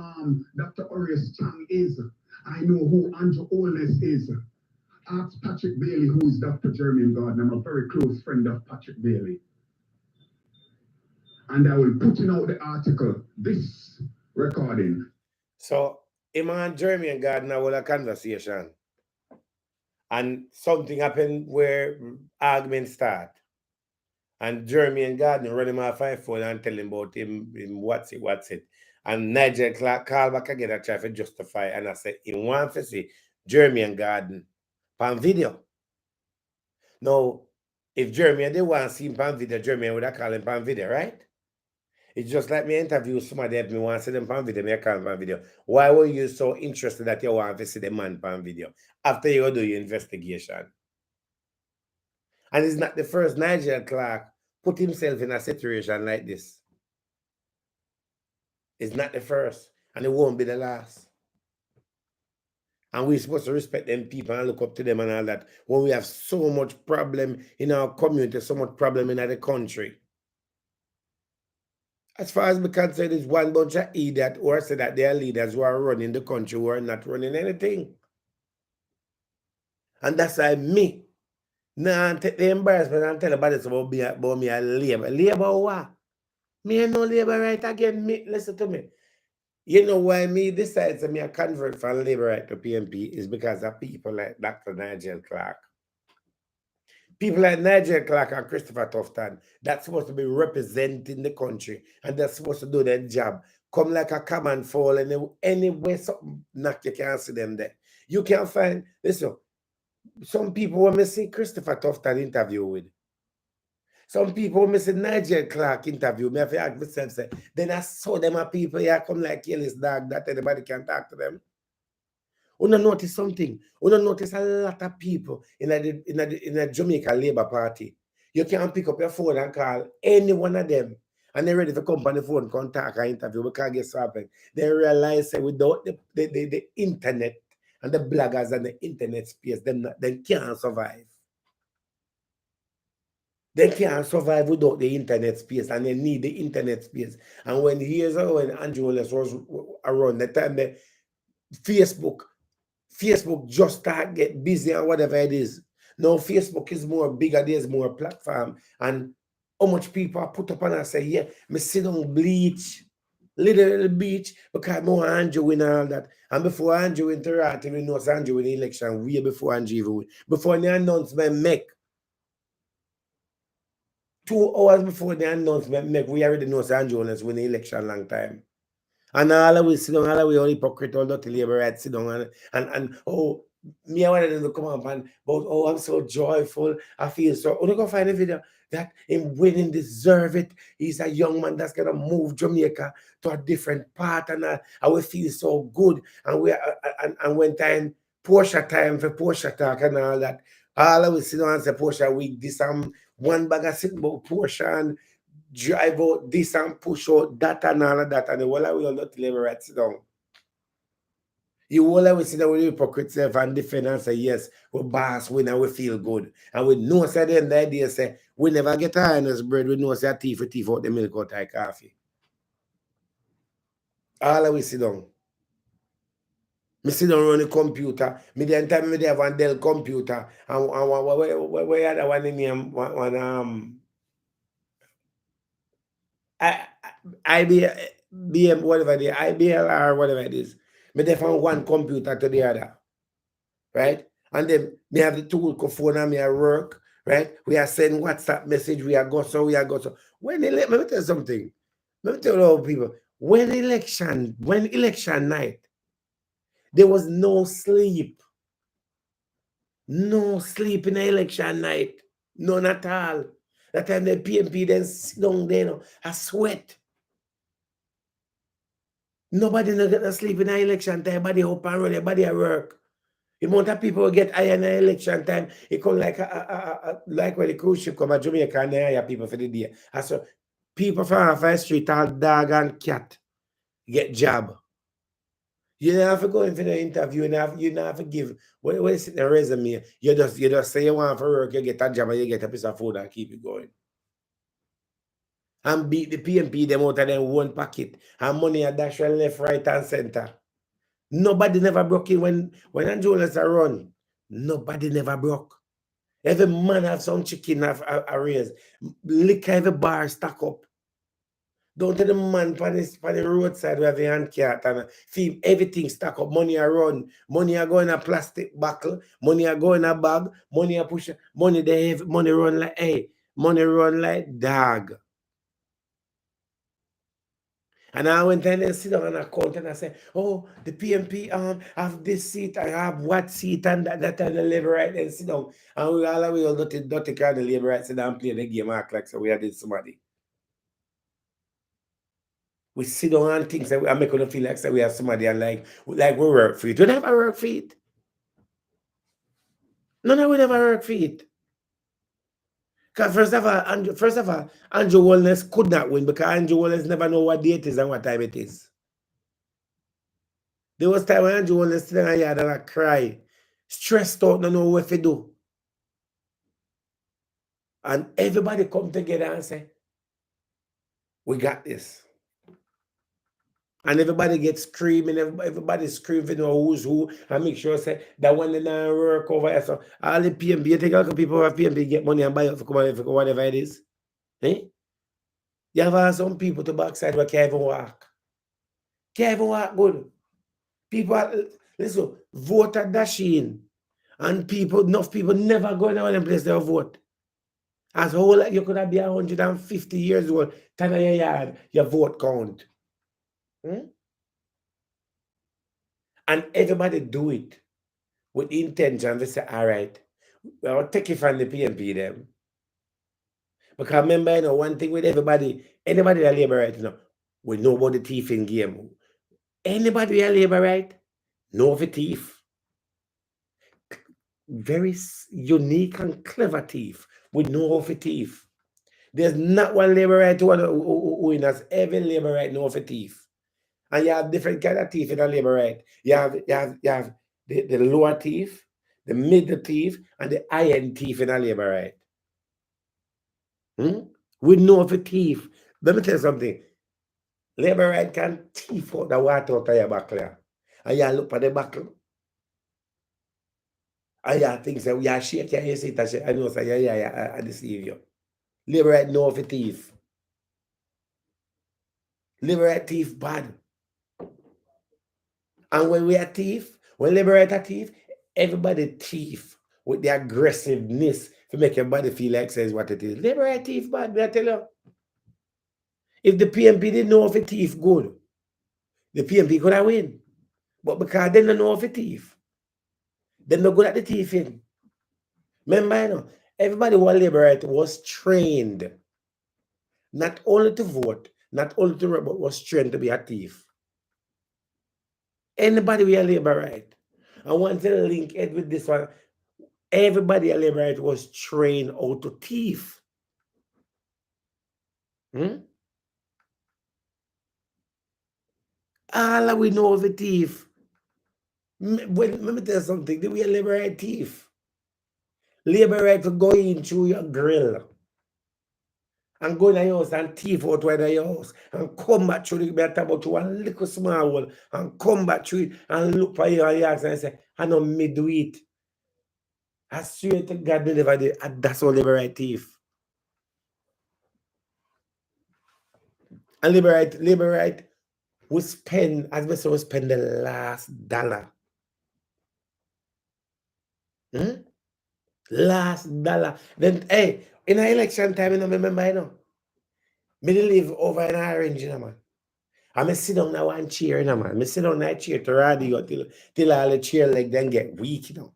Dr. Orius Chang is. I know who Andrew Olness is. Ask Patrick Bailey, who is Dr. Jeremy Gardner. I'm a very close friend of Patrick Bailey. And I will put in out the article, this recording. So him and Jeremy Gardner had a conversation. And something happened where arguments start. And Jeremy and Gardner run him off my phone and tell him about him what's it. And Nigel Clarke called back again and try to justify. And I said, he wants to see Jeremy and Gardner on video. Now, if Jeremy they want to see him on video, Jeremy would have called him on video, right? It's just like me interview somebody if me want to see them on video, me call them on video. Why were you so interested that you want to see the man on video after you do your investigation? And it's not the first Nigel Clarke put himself in a situation like this. It's not the first, and it won't be the last. And we're supposed to respect them people and look up to them and all that. When we have so much problem in our community, so much problem in the country. As far as we can say, there's one bunch of idiots who say that they are leaders who are running the country who are not running anything. And that's why me. Now, take the embarrassment and tell about this about me a labor. Labor what? Me ain't no labor right again. Me, listen to me. You know why me decide to me a convert from labor right to PNP is because of people like Dr. Nigel Clarke. People like Nigel Clarke and Christopher Tufton that's supposed to be representing the country and they're supposed to do their job. Come like a common fall and anywhere something knock, you can't see them there. You can't find, listen, some people when me see Christopher Tufton interview with. Some people when me see Nigel Clarke interview, me have to ask myself, say, then I saw them a people here come like Kelly's dog that anybody can talk to them. We don't notice something. We don't notice a lot of people in the Jamaica Labour Party. You can pick up your phone and call any one of them And they're ready to come on the phone, contact and interview because guess what happened? They realize that without the internet and the bloggers and the internet space, they can't survive. They can't survive without the internet space, and they need the internet space. And when Andrew Willis was around, the time the Facebook just start get busy and whatever it is. Now Facebook is more bigger, there's more platform, and how much people are put up and I say, yeah, me sit on bleach, little beach, because more Andrew win all that. And before Andrew interacted, we know Andrew win the election way before Andrew even win. Before the announcement make, 2 hours before the announcement make, we already know Andrew win the election long time. And all of we sit down, all of we all hypocrite, all dirty labor rights sit down and oh, me I wanted them to come up and but oh, I'm so joyful. I feel so. Oh, go find a video that him winning deserve it. He's a young man that's gonna move Jamaica to a different part, and we feel so good. And we and when time Porsche time for Porsche talk and all that, all of we sit down and say Porsche week this one bag of sitting about Porsche and drive out this and push out that and all of that, and the whole of we all not live right sit down. You all of we sit down with hypocrite self and defend and say, yes, we boss win and we feel good. And we know at the end of the day, say, we never get a honest bread, we know say a thief out the milk out of coffee. All of we sit down. Me sit down on the computer. Me the time me have one Dell computer and where other one in here one IBM, whatever the IBL or whatever it is. Me they from one computer to the other, right? And then me have the tool phone and me at work, right? We are sending WhatsApp message, we are go so. When let me tell you something. Let me tell you all people, when election night, there was no sleep. No sleep in the election night. None at all. That time the PMP then sit down there, I sweat. Nobody no get to sleep in the election time. Everybody up and run, everybody at work. The amount of people who get high in the election time, it come like like when the cruise ship come at Jamaica and they hire people for the day. And so people from off the street, all dog and cat, get job. You don't have to go in for the interview, you don't have to give when you sit in the resume, you just say you want for work, you get a job and you get a piece of food and keep it going. And beat the PMP them out of them one pocket. And money are dash left, right, and center. Nobody never broke in when Angelas are run. Nobody never broke. Every man have some chicken have raised. Lick every bar stack up. Don't tell the man on the roadside we have a hand cat and feed everything stack up. Money are run. Money are go in a plastic buckle. Money are go in a bag. Money are push. Money they have. Money run like money run like dog. And I went and sit down on a account and I say, oh, the PMP have this seat, I have what seat and that and the labor right and sit down. And we all we all dirty kind of labor right sit down and play the game act like so we had somebody. We sit down and things that I make us feel like so we have somebody and like we work for it. We never work for it. No, we never work for it. Because first of all, Andrew Wellness could not win because Andrew Wellness never know what day it is and what time it is. There was time when Andrew Wellness sitting in the yard and I cry, stressed out, don't know what to do. And everybody come together and say, we got this. And everybody gets screaming, everybody screaming, you know who's who, and make sure say that when they don't work over here. So all the PMP, you take a lot of people who have PMP get money and buy up for whatever it is. Eh? You have some people to backside where can't even walk. Can't even walk good. People, listen, vote at Dashin. And enough people never go in one place to vote. As whole, you could have been 150 years old, turn on your yard, your vote count. And everybody do it with intention. They say, all right, I'll take it from the PMP them. Because remember, one thing with anybody that labor right, we know about the thief in game. Anybody that labor right, know of a thief. Very unique and clever thief. We know of a thief. There's not one labor right who in us. Every labor right know for thief. And you have different kind of thief in a labor right. You have the lower thief, the middle thief, and the high-end thief in a labor right. We know for thief. Let me tell you something. Labor right can thief out the water out of your buckle. And you look for the buckle. And you think so, you shake your head and say, I know, so I deceive you. Labor right know for thief. Labor right thief bad. And when we are thief, when labor right a thief, everybody thief with the aggressiveness to make your body feel like says what it is. Labor right thief bad, I tell you. If the PMP didn't know if a thief good, the PMP could have win. But because they don't know if a thief, they're not good at the thieving. Remember, you know, everybody who was labor right was trained not only to vote, not only to work, but was trained to be a thief. Anybody with a labor right. I want to link it with this one. Everybody at labor right was trained how to thief. All we know of a thief. Let me tell you something. The way a labor right thief. Labor right to go in through your grill and go in your house and thief out where your house and come back through the better about one little small hole and come back through it and look for you and ask and say, I know me do it. I swear to God, they never did. And that's all labor right thief. And labor right we spend, as we say, we spend the last dollar. Last dollar. Then, hey, in an election time, you know, remember, you know, me live over in Orange, you know, man. I me sit down now one chair, you know, man. Me sit down that chair to radio till all the chair like then get weak, you know.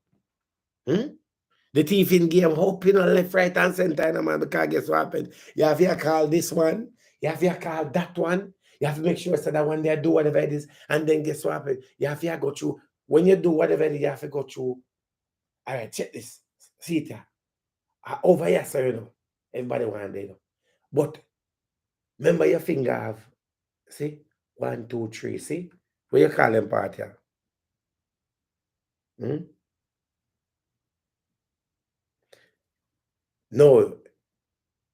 The thief in game hope, you know, left, right, and center, you know, man, because guess what happened? You have to call this one, you have to call that one, you have to make sure so that one they do whatever it is, and then guess what happened? You have to go through, when you do whatever it is, you have to go through, all right, check this, see it here. Over here, sir, you know, everybody want to, you know. But remember your finger have, see, 1, 2, 3, see? What you call them part here? No,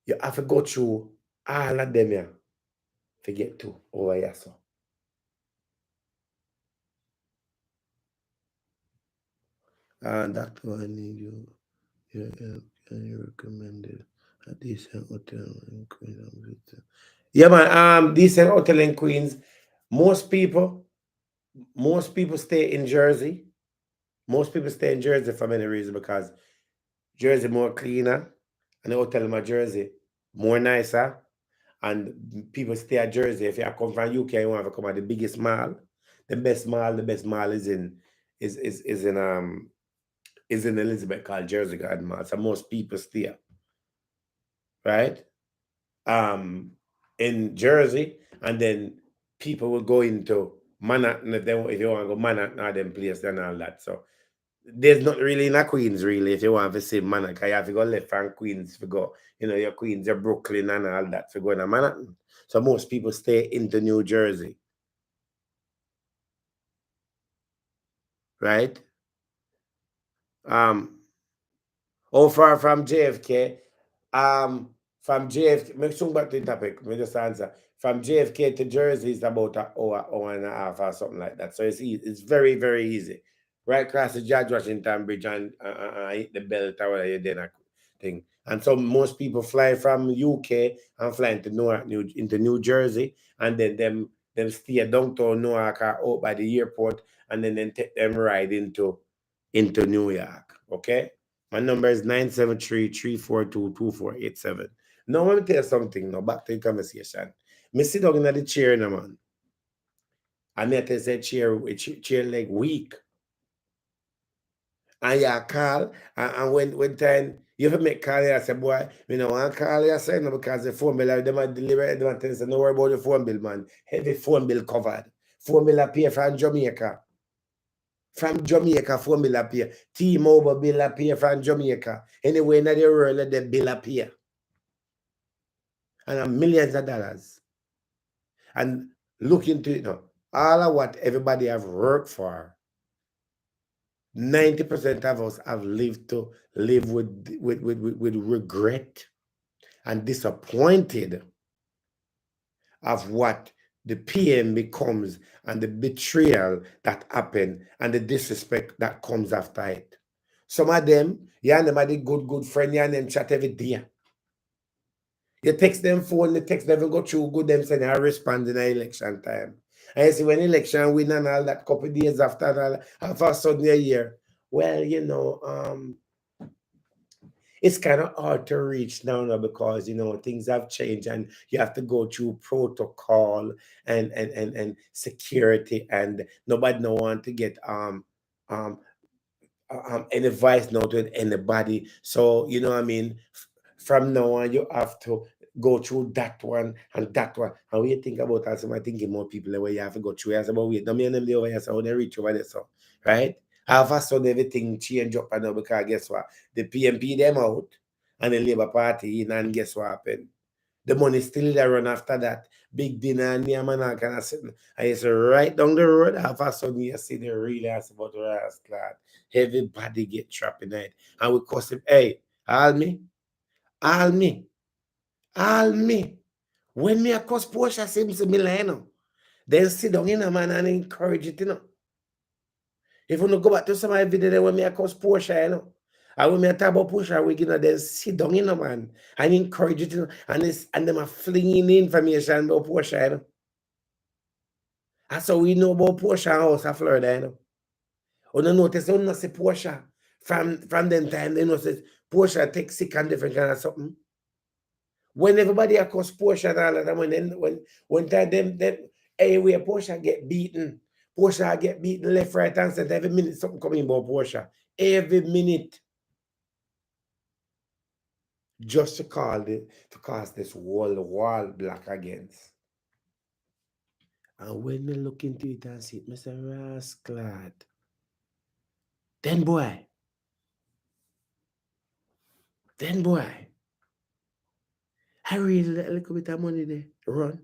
you have to go through all of them here to get to over here, so. And that one I need you. Your help can you recommended a decent hotel in Queens. Yeah, man. Decent hotel in Queens. Most people stay in Jersey. Most people stay in Jersey for many reasons because Jersey more cleaner and the hotel in Jersey more nicer. And people stay at Jersey. If you come from UK, you want to come at the biggest mall. The best mall is in Elizabeth called Jersey Garden Mall. So most people stay, right? In Jersey, and then people will go into Manhattan if you want to go Manhattan or them place and all that. So there's not really in a Queens really if you want to see Manhattan. You have to go left from Queens to go, you know, your Queens, your Brooklyn and all that to go to Manhattan. So most people stay into New Jersey. Right? How far from JFK? From JFK, make sure back to the topic. Let me just answer. From JFK to Jersey is about an hour and a half or something like that. So it's easy. It's very, very easy. Right across the George Washington Bridge and hit the bell tower you did that thing. And so most people fly from UK and fly into New Jersey, and then them stay downtown Newark or out by the airport, and then take them ride into New York. Okay? My number is 973-342-2487. Now, let me tell you something now, back to the conversation. Me sit down in the chair now, man. And I tell you, chair leg weak. And you call, and when time, you have to make call, I say, boy, you know, I call you, I say, no, because the phone bill, they might deliver, they might tell you, don't worry about the phone bill, man. Heavy phone bill covered. Phone bill appear from Jamaica. From Jamaica, phone bill appear. T-Mobile bill appear from Jamaica. Anyway, in the world, the bill appear. and millions of dollars. And look into it now. All of what everybody have worked for, 90% of us have lived to live with regret and disappointed of what the PM becomes and the betrayal that happened and the disrespect that comes after it. Some of them, you and them are the good friend, you and them chat every day. You text them phone, the text never go through good, them saying I respond in the election time. And you see when election win and all that couple of days after and all of a sudden you hear, well, you know, it's kind of hard to reach now because you know things have changed and you have to go through protocol and security, and nobody no want to get any advice now to anybody. So you know what I mean, from now on you have to go through that one and that one. And when you think about that, so I thinking more people the way you have to go through. I say, but wait, no me and them the over here, so how they reach over there, so right? All of a sudden everything change up and now because guess what? The PMP them out and the Labour Party in, and guess what happened? The money still there run after that. Big dinner and yeah, man, I kind of sitting. And you say right down the road, all of a sudden you see the real ass about the ass clad. Everybody get trapped in it. And we cost him, hey, all me, all me, all me. When me a cost Porsche, seems to me like, then sit down in a man and encourage it, you know. If you don't go back to some video when me a cost Porsche, you know. And when me a talk about Porsche, we then sit down in a man and encourage it, you know. And them are flinging information about Porsche, you know. That's how we know about Porsche house in Florida, you know. You don't notice, you don't see Porsche. From them time, they know say Porsche take sick and different kind of something. When everybody across Porsche and all of that, when time them anyway, Porsche get beaten. Porsche get beaten left, right, and center. Every minute something coming about Porsche. Every minute. Just to cause this wall black against. And when me look into it and see it, Mr. Rasclad. Then boy. I really let a little bit of money there. Run.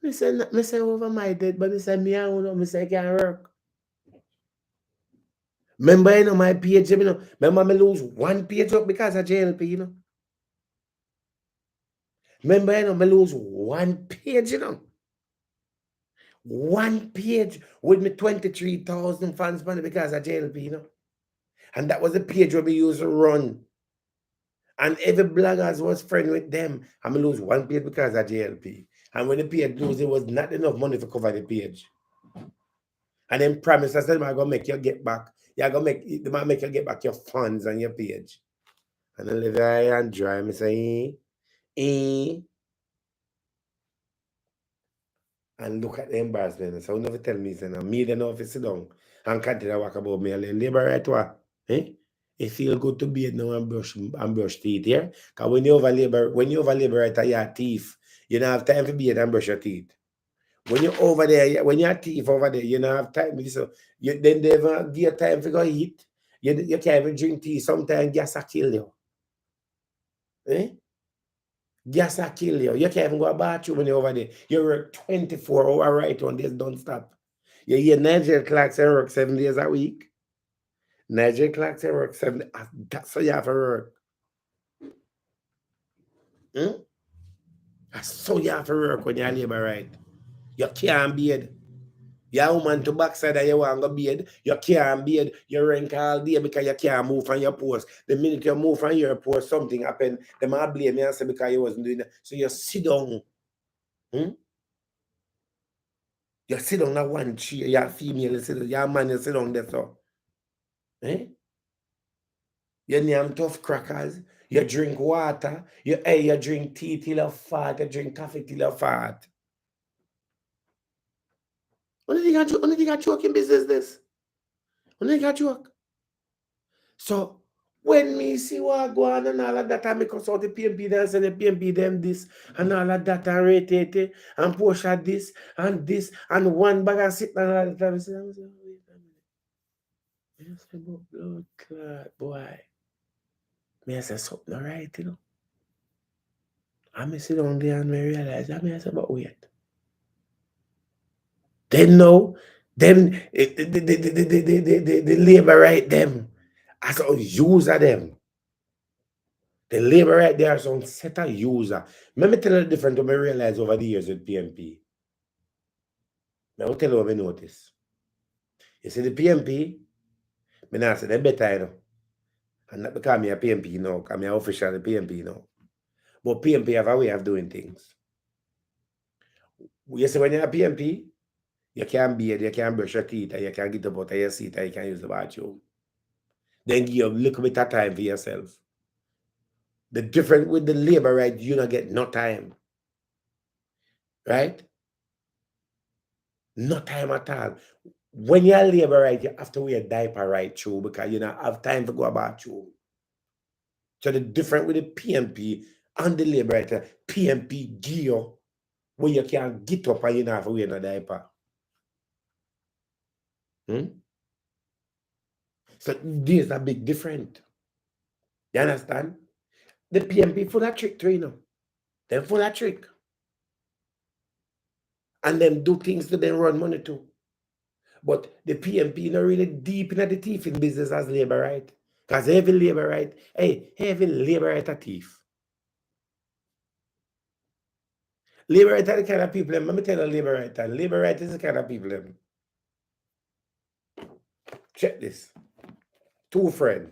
Me say over my dead, but me say me I don't know, me say I can't work. Remember, you know, my page, you know, remember me lose one page up because of JLP, you know. Remember, you know, me lose one page, you know. One page with me 23,000 fans money because of JLP, you know. And that was the page where we used to run. And every bloggers was friend with them. And me lose one page because of JLP. And when the page lose, it was not enough money to cover the page. And then promise, I said, I'm going to make you get back. You're going to make you get back your funds and your page. And I live high and dry. I say, and look at the embarrassment. So never tell me, say, me they know if you sit down and continue to walk about me and labor right what? Eh? It feel good to be now and brush teeth, yeah? Because when you over labor right at your teeth, you don't have time to be and brush your teeth. When you're over there, when you're teeth over there, you don't have time. So then they never give you time to go eat. You can't even drink tea. Sometimes gas will kill you. Eh? Gas will kill you. You can't even go to the bathroom when you're over there. You work 24 hours right on this, don't stop. You hear NIGEL CLAKE say work 7 days a week. NIGEL CLAKE say work 7 days. That's how you have to work. That's so you have to work when you're labor right. You can't beard. You're a woman to backside and you want to go beard. You can't beard. You rank all day because you can't move from your post. The minute you move from your post, something happened. They might blame you and say because you wasn't doing that. So you sit down. You sit down at one chair. You're female. You sit down. You're a man. You sit down there. So. You name tough crackers. You drink water. You drink tea till you fart. You drink coffee till you fart. Only thing I joke in business this. Only thing I joke. So when me see what go on and all of that, I make us out the PMP them and the PMP them this and all of that and rate it and push at this and one bag of sit and all the time. I say, wait a minute. I say, blood clot, boy. Me I say something right, you know. And I sit down there and I realize, I said, but wait. Then no, them the labor right them as a user them. The labor right there as some set a user. Let me tell you the difference what I realize over the years with PMP. I will tell you what I notice. You see the PMP, I not say they better, you know. And not because I'm a PMP now, because I'm official PMP now. But PMP have a way of doing things. You see, when you're a PMP, you can bathe, you can brush your teeth, and you can get up out of your seat, and you can use the bathroom. Then give you a little bit of time for yourself. The difference with the labor right, you don't get no time. Right? No time at all. When you're labor right, you have to wear a diaper right through because you don't have time to go to bathroom. So the difference with the PMP and the labor right, PMP gear where you can get up and you don't have to wear a diaper. So there's a big difference. You understand? The PMP full of trick too, you know. They're full of trick. And them do things to them run money too. But the PMP not really deep in the thief in business as labor right. Because every labor right, every labor right a thief. Labor right are the kind of people, let me tell you labor right, and labor right is the kind of people. Check this. Two friends.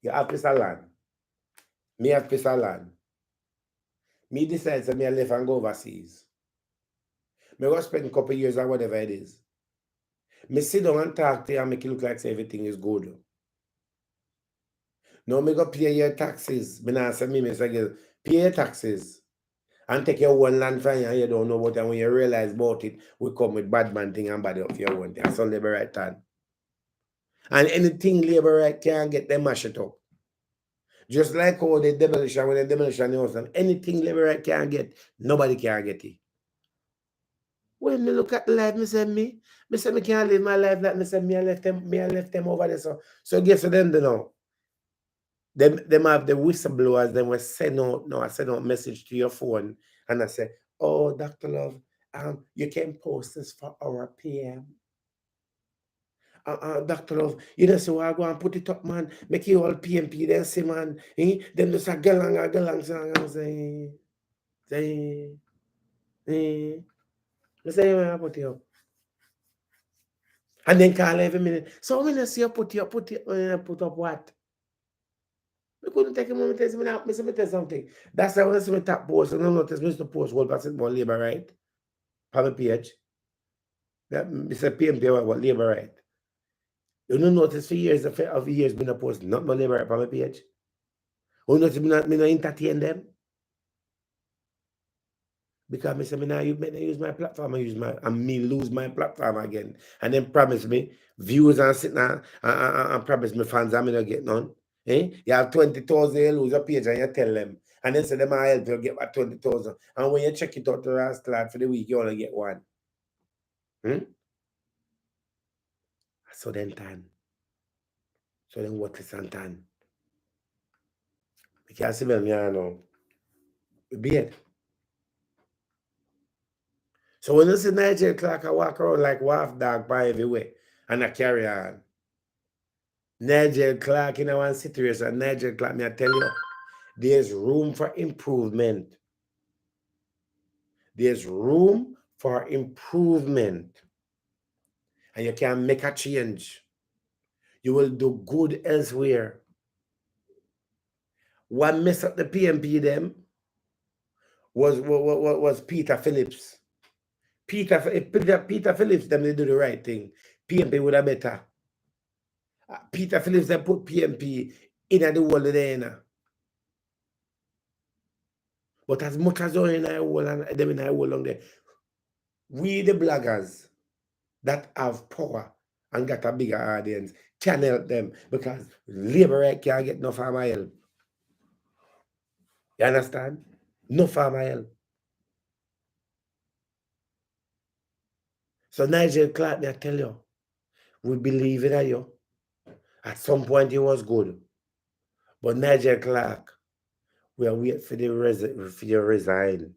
You have piece of land. Me have piece of land. Me decide that me I left and go overseas. Me go spend a couple of years or whatever it is. Me sit down and talk to you and make it look like everything is good. Now me go pay your taxes. Me not say me say pay your taxes. And take your one land from you and you don't know about it. And when you realize about it, we come with bad man thing and bad up your one thing. That's all labor right time. And anything labor right can get them mash it up. Just like how the demolition, when the demolition house, anything labor right can get, nobody can get it. When me look at the life, me say me can't live my life like me say me I left them over there. So guess what them do now? Them have the whistleblowers, them will send out no, I send out message to your phone and I say, oh Dr. Love, you can post this for our PM. Dr. Love, you know, so I go and put it up, man. Make you all PMP, then say, man, them just a galang, say, I say, I put it up. And then call every minute. So when I see you put up what? I couldn't take a moment to say, me tell something. That's why when I see me top post, I don't notice me to post 1% more labor right. On my page. That Mr. PMP what labor right. You don't notice for years of years me not post not my labor right on my page. You notice me not entertain them. Because me say me not use my platform, and me lose my platform again. And then promise me views and sit now and promise me fans and me not get none. You have 20,000, you lose a page and you tell them. And then say them I help you get back 20,000. And when you check it out to the start for the week, you only get one. So then what is on time? Because see me now. Beard. So when you see Nigel Clarke, I walk around like wolf dog by everywhere and I carry on. Nigel Clarke in one situation, Nigel Clarke, me I tell you, there's room for improvement. There's room for improvement. And you can make a change. You will do good elsewhere. What messed up the PMP them was Peter Phillips. Peter Phillips them they do the right thing. PMP would have better. Peter Phillips they put PMP in the world there. But as much as they're in a wall and them in a wall long there, we the bloggers that have power and got a bigger audience can help them because labor right can't get no farmer help. You understand? No farmer help. So Nigel Clarke, I tell you, we believe in you. At some point he was good. But Nigel Clarke, We are waiting for you resign.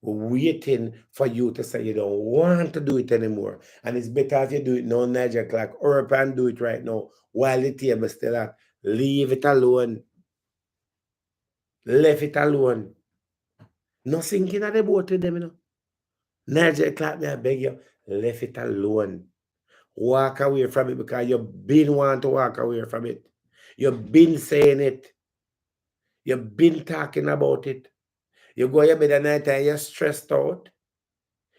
We're waiting for you to say you don't want to do it anymore. And it's better if you do it now, Nigel Clark. Hurry up and do it right now while the table still at. Leave it alone. Leave it alone. No sinking at the boat with them, you know. Nigel Clark, I beg you, leave it alone. Walk away from it because you've been wanting to walk away from it. You've been saying it. You've been talking about it. You go your bed at night and you're stressed out.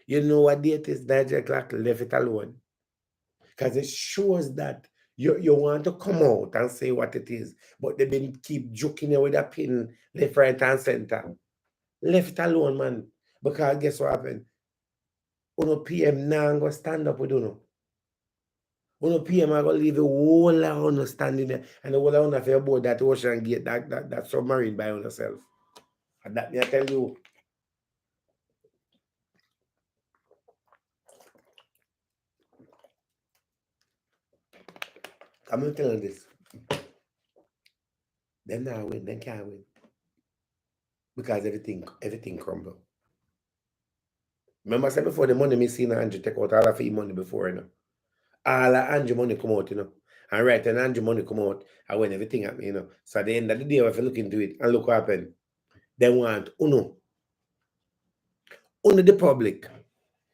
You know what date is, Nigel Clark, leave it alone. Because it shows that you want to come out and say what it is, but they've been keep joking you with a pin left, right, and center. Leave it alone, man. Because guess what happened? Uno PM now go stand up with Uno. Uno PM I go leave the whole of Uno standing there and the whole of Uno for about that ocean gate, that submarine by yourself. And that me I tell you. I'm not telling this. Them not win, them can't win. Because everything crumble. Remember I said before the money me seen Andrew take out all of his money before, you know. All of Andrew money come out, you know. And right, and Andrew money come out, and when everything happened, you know. So at the end of the day, if you look into it and look what happened, they want Uno the public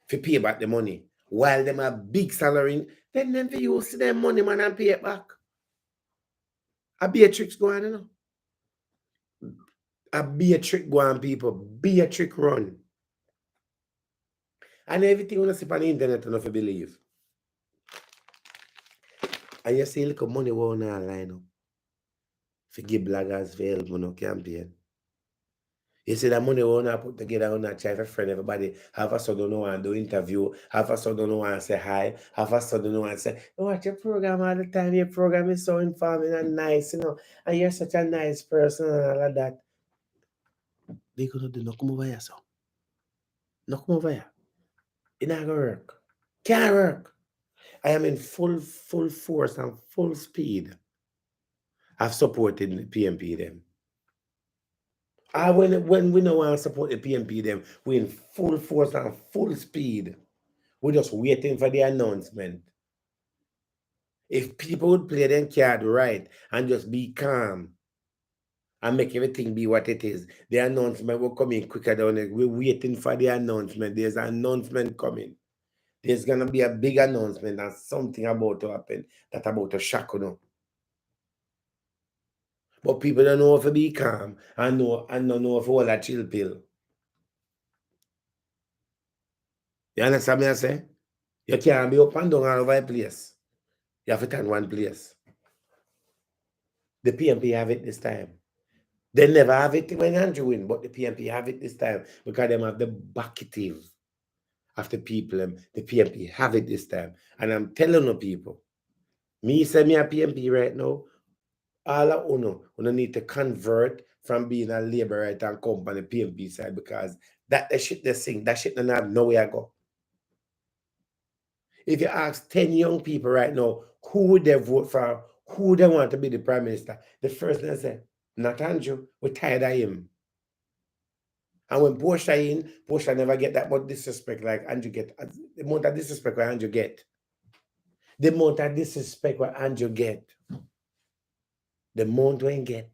to pay back the money. While them have big salary, then them for use their money, man, and pay it back. A Beatrix go on, you know. A Beatrix go on, people. Beatrix run. And everything you see on the internet, you know, to believe. And you see a little money on our line up. To give bloggers for help, you know, campaign. You see that money we want to put together on that try to friend everybody. Half a sudden no one do interview, half a sudden no one say hi, half a sudden no one say, oh, watch your program all the time. Your program is so informing and nice, you know, and you're such a nice person and all of that. They gonna do no come over here, so. No come over here. It not gonna work. Can't work. I am in full force and full speed of supporting the PMP them. When we don't want to support the PMP them, we're in full force and full speed. We're just waiting for the announcement. If people would play their card right and just be calm and make everything be what it is, the announcement will come in quicker down there. We're waiting for the announcement. There's an announcement coming. There's gonna be a big announcement and something about to happen that about to shock you know. But people don't know how to be calm and don't know how to hold a chill pill. You understand me I say? You can't be up and down all over the place. You have to turn one place. The PMP have it this time. They never have it when Andrew win, but the PMP have it this time because they have the bucketive of the people. The PMP have it this time. And I'm telling you people, me say me a PMP right now, all of you need to convert from being a labor right and come on the PMP side because that the shit they sing, that shit don't have nowhere to go. If you ask 10 young people right now, who would they vote for? Who they want to be the prime minister? The first thing they say, not Andrew, we're tired of him. And when Portia never get that much disrespect like Andrew get. The amount of disrespect what Andrew get. The amount of disrespect what Andrew get. The amount we get.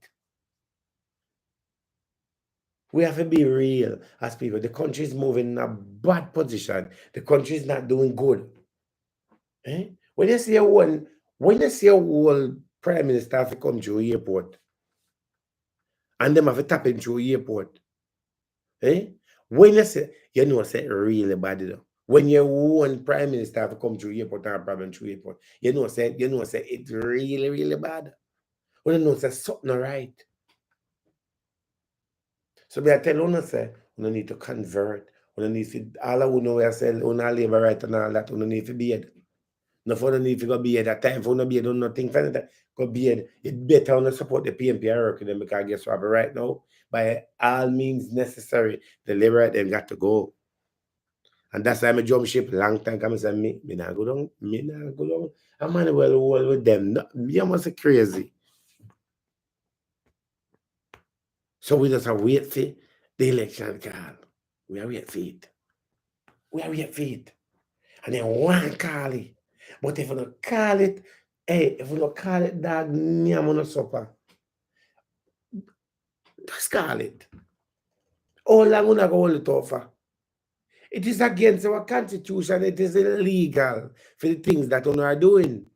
We have to be real as people. The country is moving in a bad position. The country is not doing good. Eh? When you see a whole prime minister have to come through airport, and them have to tap in through airport. Eh? When you say say really bad though. When your own prime minister have to come through airport and problem through airport, say it's really, really bad. When you know say something right. So I tell you say you need to convert. You need to all of you know say you labor right and all that, you need to be it. No for need to go be at that time for no be do nothing for that. Go be it better on support the PMP and work with them because guess what right now, by all means necessary, the labor them got to go. And that's why I jump ship long time. Come say me not go down. I'm on well with them. No, you must be crazy. So we just have wait for the election call. We are wait for it. We are wait for it. And then one call it. But if you don't call it, hey, if you don't call it dog, me I'm gonna suffer. Just call it. How long we not go hold it over? It is against our constitution. It is illegal for the things that we are doing.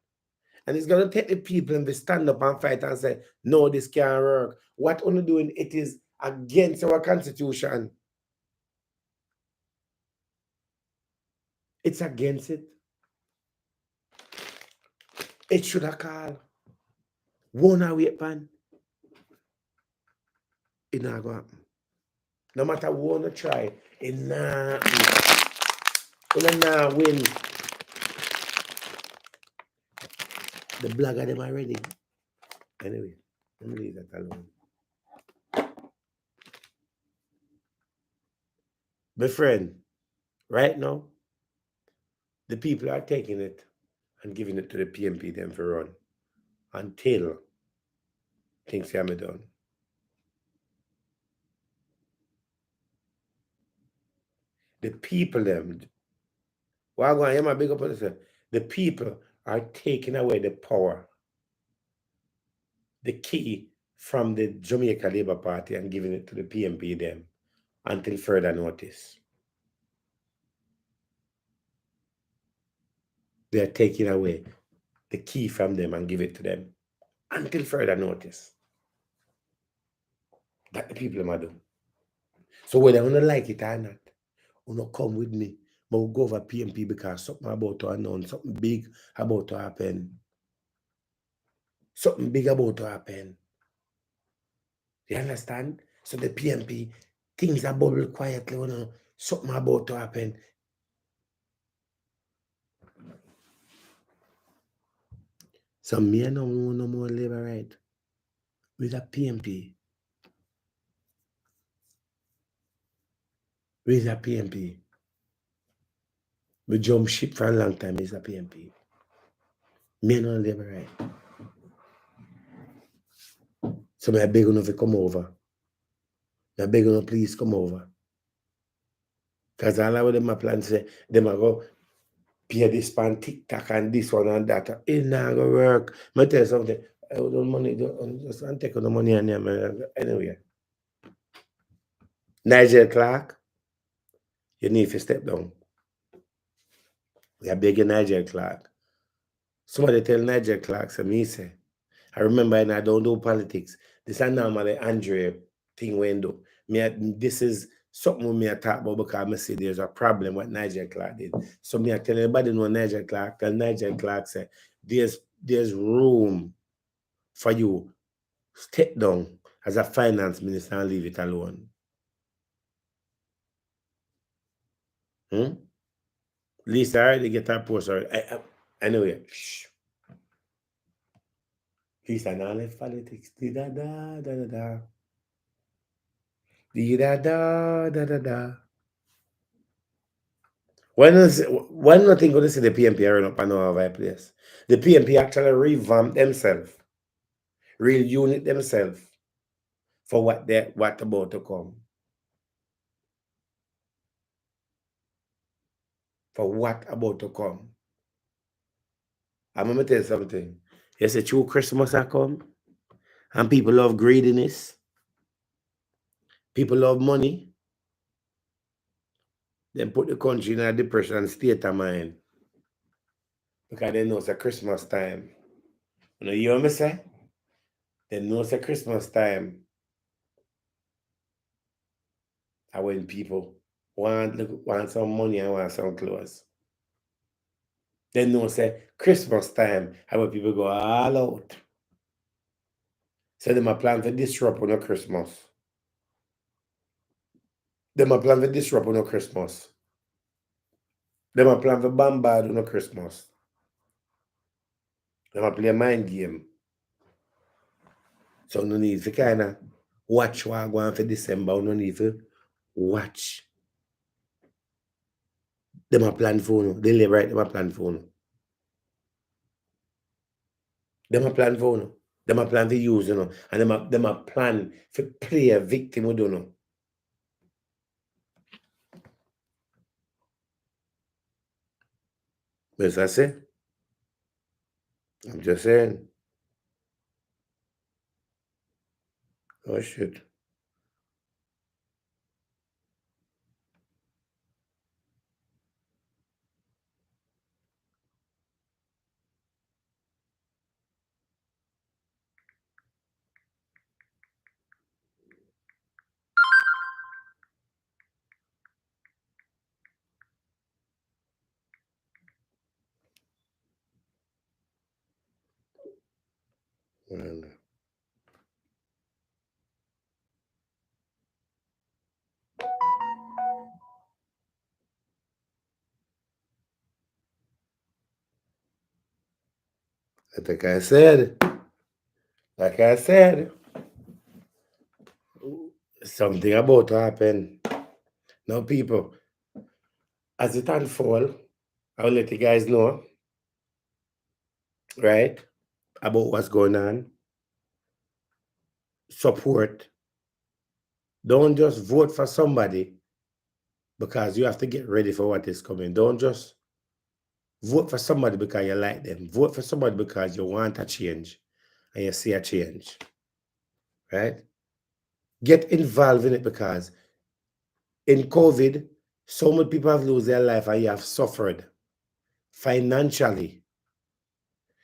And it's going to take the people and they stand up and fight and say, no, this can't work. What we're doing, it is against our constitution. It's against it. It should have called. Won't I wait, pan? It not going to happen. No matter what we try, it not happen. We not win. The blogger them already. Anyway, let me leave that alone. My friend, right now, the people are taking it and giving it to the PMP them for run until things can be done. The people them, well, I'm going to hear my big up on this. The people are taking away the power, the key from the Jamaica Labour Party and giving it to the PMP them until further notice. They are taking away the key from them and give it to them until further notice. That the people might do. So whether you don't like it or not, you don't come with me. But we'll go over PMP because something about to announce, something big about to happen. Something big about to happen. You understand? So the PMP, things are bubble quietly, you know, something about to happen. So me no more labor right with a PMP. With a PMP. We jump ship for a long time is a PMP. Me no labor right. So I beg you to come over. I beg you to please come over. Because all of them are plan say, them are go pay this pan TikTok and this one and that. It not gonna work. I tell you something. I don't money, just take the money and anyway. Nigel Clark, you need to step down. We are begging Nigel Clark. Somebody tell Nigel Clark, so me say, I remember and I don't do politics. This is normally Andre thing when do. This is something me I talk about because I see there's a problem what Nigel Clark did. So me I tell everybody know Nigel Clark, and Nigel Clark say there's room for you step down as a finance minister and leave it alone. Lisa already get her post already. Anyway, Lisa now left politics. Da da da da da. Da da da da da. When nothing going to see the PMP run up and over a place? The PMP actually revamp themselves, real unit themselves for what about to come. For what about to come. I'm gonna tell you something. You say true Christmas has come, and people love greediness. People love money. Then put the country in a depression state of mind. Because they know it's a Christmas time. You know, you hear me say? They know it's a Christmas time. And when people want some money and want some clothes. They know say Christmas time, and when people go all out. So them a plan for disrupt on Christmas. Them a plan for disrupt on Christmas. Them a plan for bombard on Christmas. Them a play a mind game. So no need to kind of watch what going for December. No need to watch. Them a plan for you. They live right, them a plan for you. Them a plan for you. Them a plan to use, and them a plan to play a victim, we don't know. Yes, I say. I'm just saying. Oh shit. Well, like I said, something about to happen. Now, people, as it unfolds, I'll let you guys know, right, about what's going on. Support. Don't just vote for somebody because you have to get ready for what is coming. Don't just vote for somebody because you like them. Vote for somebody because you want a change and you see a change, right? Get involved in it because in COVID, so many people have lost their life and you have suffered financially.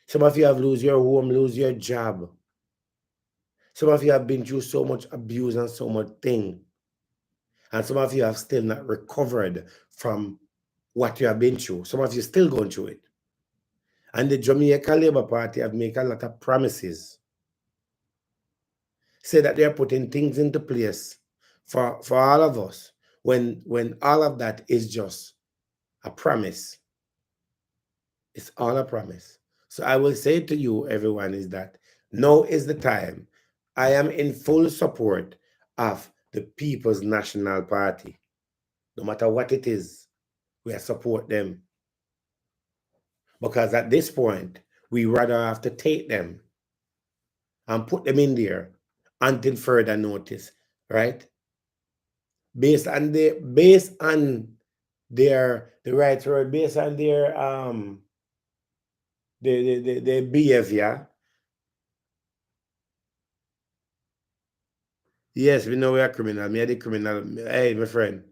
Some of you have lost your home, lose your job. Some of you have been through so much abuse and so much thing. And some of you have still not recovered from what you have been through. Some of you still going through it. And the Jamaica Labour Party have made a lot of promises. Say that they are putting things into place for all of us when all of that is just a promise. It's all a promise. So I will say to you, everyone, is that now is the time. I am in full support of the People's National Party. No matter what it is, we support them. Because at this point, we rather have to take them and put them in there until further notice, right? Based on their behavior. Yes, we know we are criminal. Me are the criminal. Hey, my friend.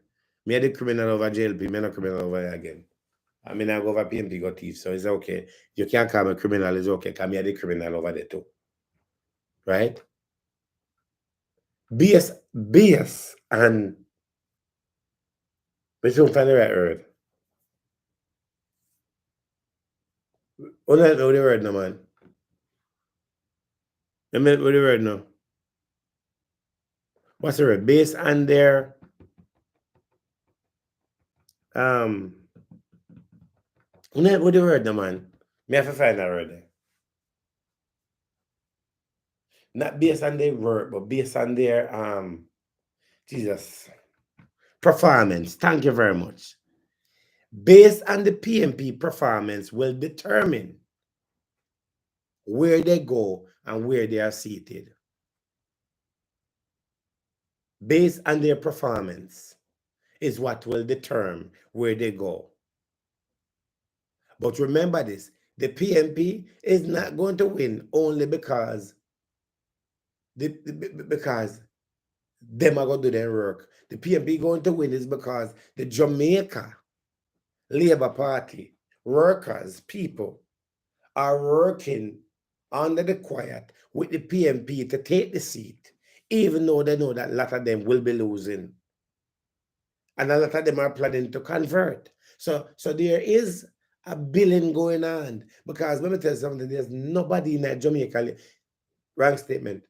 Me are the criminal over JLP. Me not criminal over here again. I mean, I go over PMP, got thief, so it's okay. You can't call me criminal, it's okay. Call me are the criminal over there too. Right? BS, and we don't find the right word. What the word no, man? I mean, what the word no? What's the word? Based on their what the word no, man? Me have to find that word there. Not based on their work, but based on their Jesus performance. Thank you very much. Based on the PMP performance will determine where they go and where they are seated. Based on their performance is what will determine where they go. But remember this, the PMP is not going to win only because because them are going to do their work. The PMP going to win is because the Jamaica Labour Party, workers, people are working under the quiet with the PMP to take the seat, even though they know that a lot of them will be losing. And a lot of them are planning to convert. So there is a billing going on. Because let me tell you something, there's nobody in that Jamaica, wrong statement.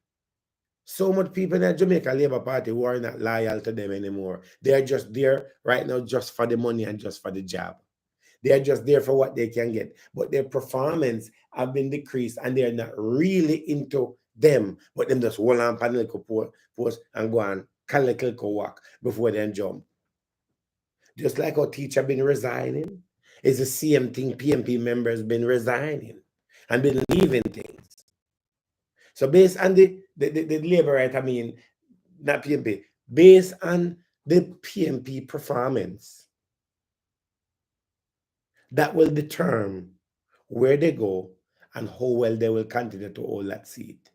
So much people in the Jamaica Labour Party who are not loyal to them anymore. They're just there right now just for the money and just for the job. They're just there for what they can get. But their performance have been decreased and they're not really into them. But them just hold on panel post and go and call a little walk before they jump. Just like our teacher been resigning. It's the same thing PMP members been resigning and been leaving things. So based on the labor right, I mean, not PMP, based on the PMP performance, that will determine where they go and how well they will continue to hold that seat.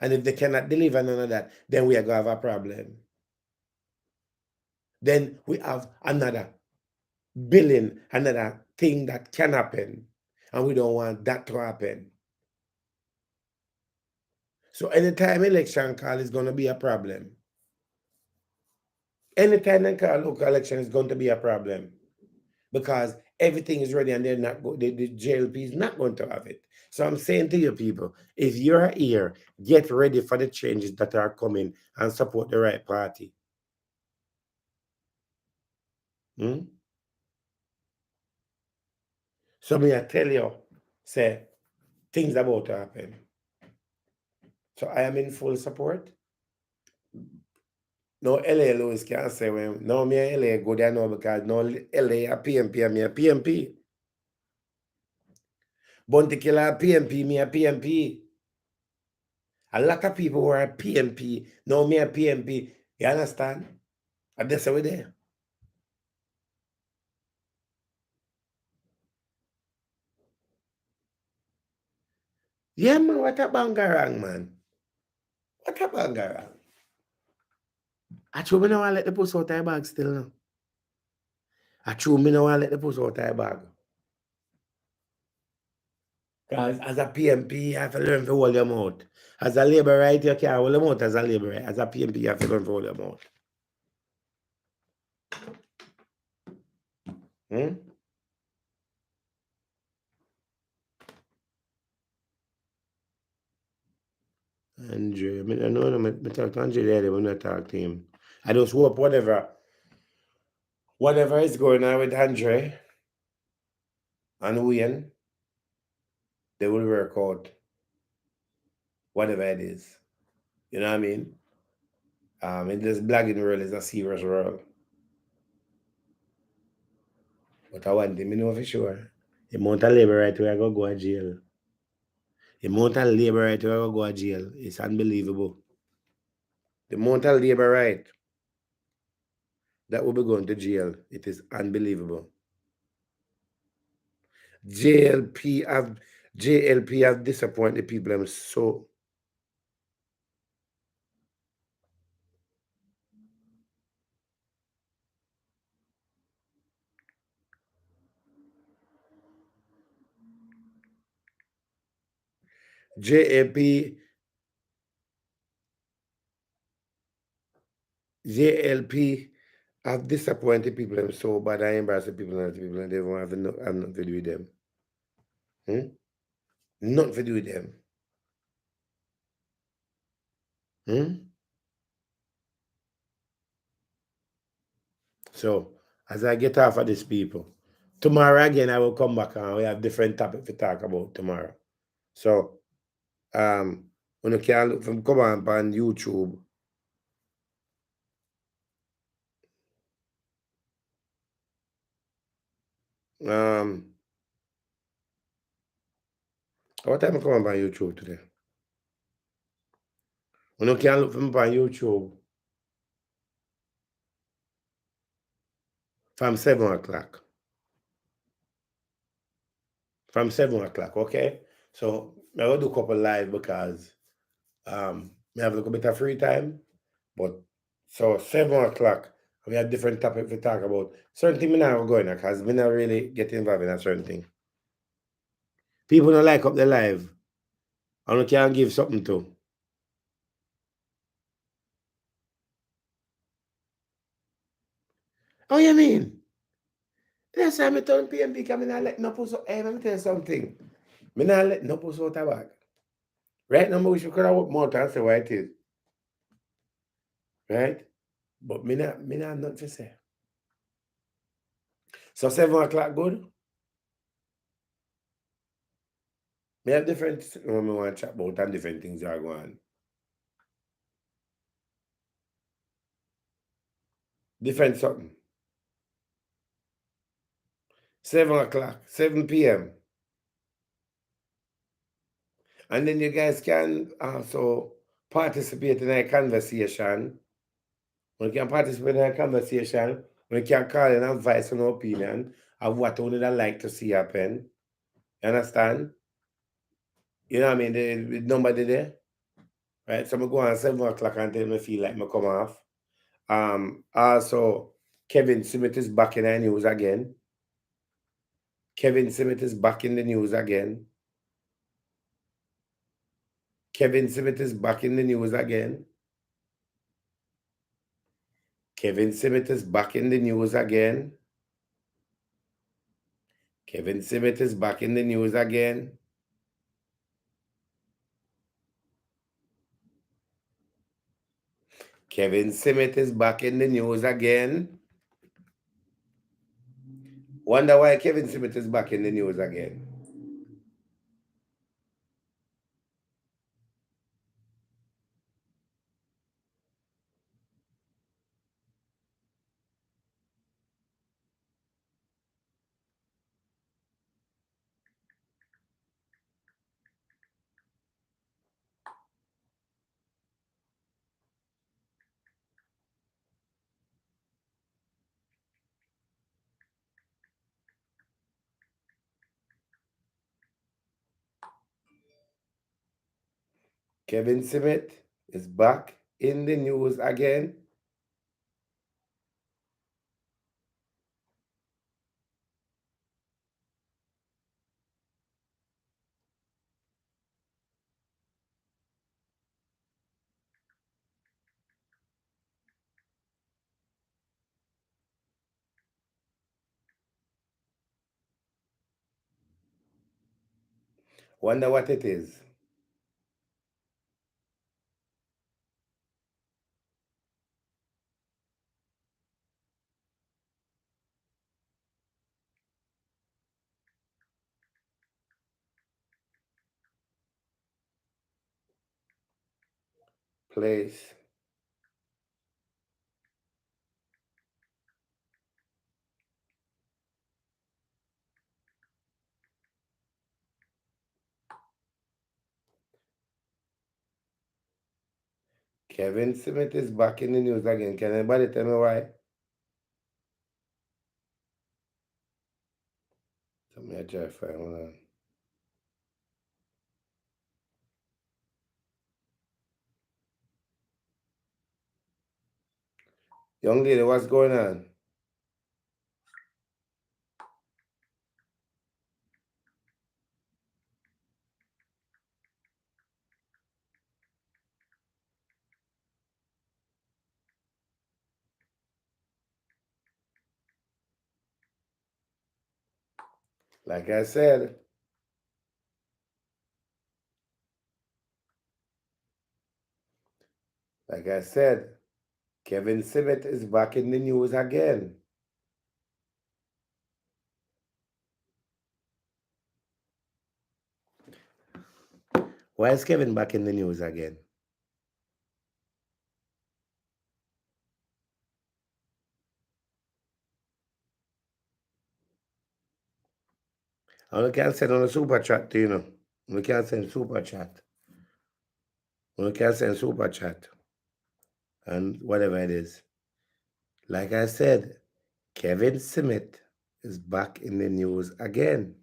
And if they cannot deliver none of that, then we are going to have a problem. Then we have another billing, another thing that can happen. And we don't want that to happen. So anytime election call is going to be a problem. Anytime they call local election is going to be a problem. Because everything is ready and they're not the JLP is not going to have it. So I'm saying to you people, if you're here, get ready for the changes that are coming and support the right party. So me I tell you, say, things about to happen. So I am in full support. No LA Lewis can't say, well, no me LA go there now because no LA a PMP and me a PMP. Bounty Killer a PMP, me a PMP. A lot of people who are PMP, know me a PMP. You understand? And that's how we there. Yeah, man, what a bangarang, man. What a bangarang. Actually, me no want to let the puss out of your bag still now. Actually, me no want to let the puss out of your bag. Because as a PMP, you have to learn to hold your mouth. As a labor right, you can't hold your mouth as a labor right. As a PMP, you have to learn to hold your mouth. Andre, I don't know, I talk to Andre there, when I talk to him. I just hope whatever is going on with Andre and Wayne, they will work out whatever it is. You know what I mean? In this blogging world is a serious world. But I want him to know for sure. The amount of labor right where I go to jail. The amount of labor right where I go to jail is unbelievable. The amount of labor right that will be going to jail, it is unbelievable. JLP have disappointed people. I'm so. JLP have disappointed people. I'm so bad. I embarrass people and people and they don't have nothing to do with them. Nothing to do with them. So as I get off of these people, tomorrow again I will come back and we have different topics to talk about tomorrow. So when you can look from come on YouTube. What time I come on YouTube today? When you can look from on YouTube from 7 o'clock. From 7 o'clock, okay? So I will do a couple live because I have a little bit of free time. But so 7 o'clock, we have different topics to talk about. Certain things I'm not going because we not really get involved in a certain thing. People don't like up the live. And you can't give something to. Oh, you mean? That's why I told PMP because I not let no push out. Hey, let me tell you something. I not let no push out back. Right now, I wish we could have worked more to answer why it is. Right? But me not nothing to say. So 7 o'clock good? We have different when we want to chat about and different things are going on. Different something. 7 o'clock, 7 p.m. And then you guys can also participate in a conversation. We can participate in a conversation. We can call in advice and opinion of what we would like to see happen. You understand? You know what I mean? The number there. Right? So I go on 7 o'clock until I feel like I come off. Also, Kevin Smith is back in the news again. Kevin Smith is back in the news again. Kevin Smith is back in the news again. Kevin Smith is back in the news again. Kevin Smith is back in the news again. Kevin Smith is back in the news again. Wonder why Kevin Smith is back in the news again. Kevin Smith is back in the news again. Wonder what it is. Place. Kevin Smith is back in the news again. Can anybody tell me why? So me try to find one. Young lady, what's going on? Like I said, Kevin Smith is back in the news again. Why is Kevin back in the news again? And we can send on a super chat to you know. We can send super chat. We can send super chat. And whatever it is. Like I said, Kevin Smith is back in the news again.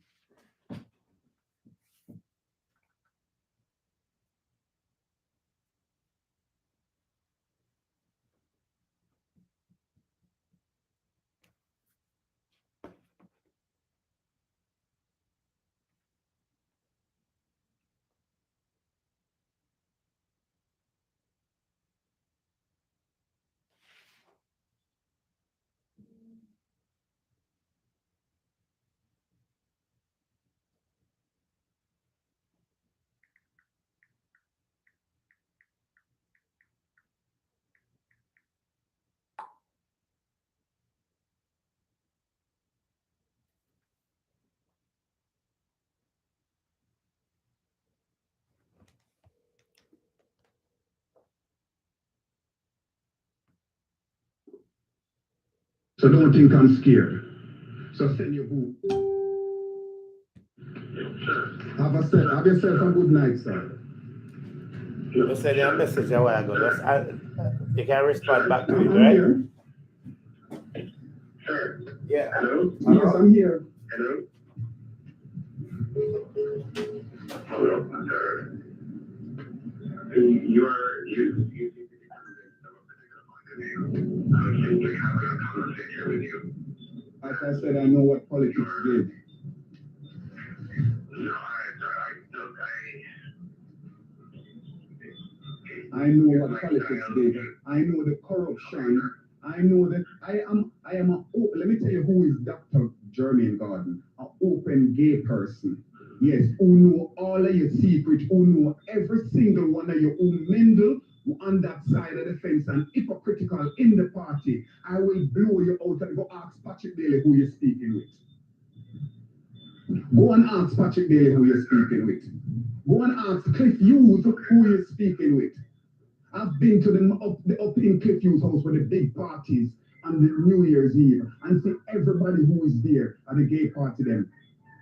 So don't think I'm scared. So send your boo. Sure. Have yourself a good night, sir. You send you a message a while ago. You can respond back to it, I'm right? here. Sir. Yeah. Hello? Yes, I'm here. Hello? Hello, sir. You seem to be convinced of a particular point of view. I'm simply having a conversation with you. As I said, I know what politics did. No, I know what politics did. I know the corruption. I know that I am let me tell you who is Dr. Jermaine Gordon, an open gay person. Yes, who know all of your secrets, who know every single one of you, who mingle on that side of the fence and hypocritical in the party. I will blow you out and go ask Patrick Daly who you're speaking with. Go and ask Patrick Daly who you're speaking with. Go and ask Cliff Hughes who you're speaking with. I've been to the up in Cliff Hughes' house with the big parties on the New Year's Eve and see everybody who is there at the gay party then.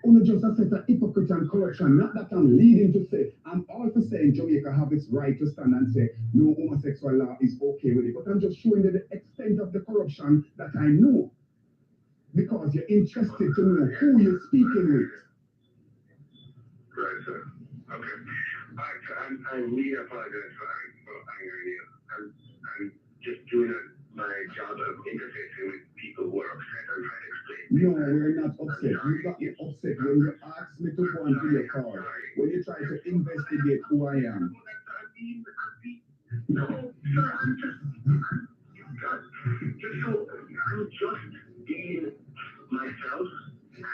Only just a set of hypocrite and corruption. Not that I'm leading to say, I'm all for saying Jamaica have its right to stand and say no homosexual law is okay with it. But I'm just showing you the extent of the corruption that I know. Because you're interested to know who you're speaking with. right, sir. Okay. I really apologize for angering you. I'm just doing my job of interfacing with people who are upset and trying to explain. No, we're not upset. You got me upset when you asked me to go and do your call. When you try to investigate who I am. No, sir, I'm just being myself,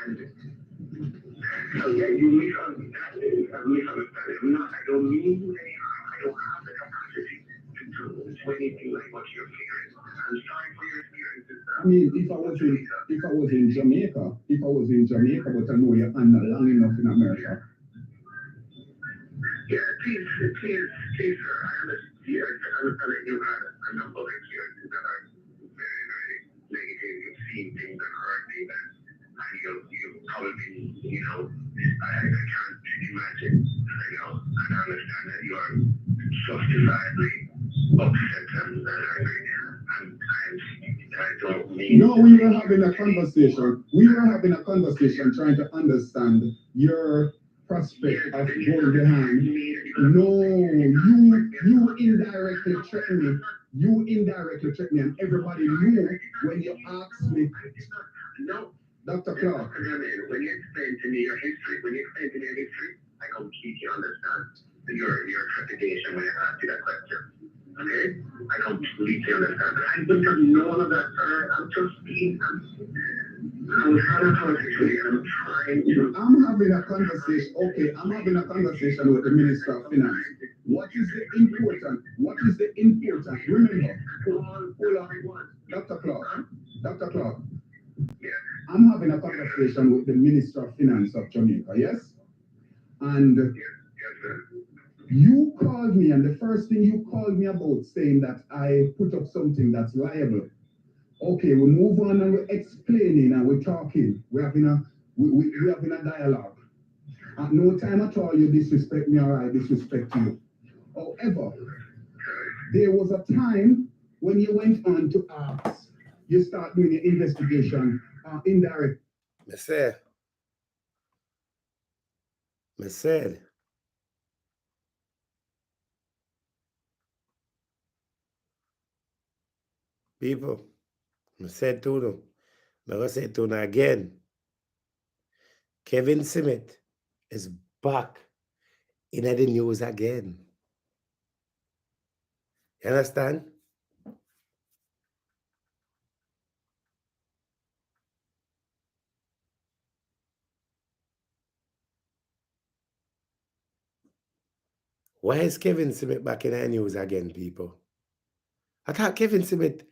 and yeah, you misunderstanding. I don't mean any harm. I don't have the capacity to do anything like what you're fearing. I'm sorry for your experiences. I mean, if I was in Jamaica, but I know you're not long enough in America. Yeah, please, sir. I understand that you had a number of experiences that are very, very negative. You've seen things that hurt things, and you probably, I can't imagine, and I understand that you are justifiably upset and angry, and I don't mean... No, we were having a conversation. Trying to understand your prospect of going behind. No, you indirectly threatened me. And everybody knew when you asked me. No. Dr. Clark. When you explain to me your history, I completely understand your trepidation when I asked you that question. Okay? I completely understand. I don't have none of that, sir. I'm just being... I'm having a conversation and I'm trying to... I'm having a conversation. Okay, I'm having a conversation with the Minister of Finance. What is the important? Remember, hold on. Dr. Clark. Yeah. I'm having a conversation with the Minister of Finance of Jamaica, yes? And Yes, sir. you called me, and the first thing you called me about saying that I put up something that's liable. Okay, we move on and we're explaining and we're talking. We're having a dialogue. At no time at all you disrespect me or I disrespect you. However, there was a time when you went on to ask, you start doing your investigation, indirect. Me said. People, I said to them, I'm going to say to them again. Kevin Smith is back in the news again. You understand? Why is Kevin Smith back in the news again, people? I thought Kevin Smith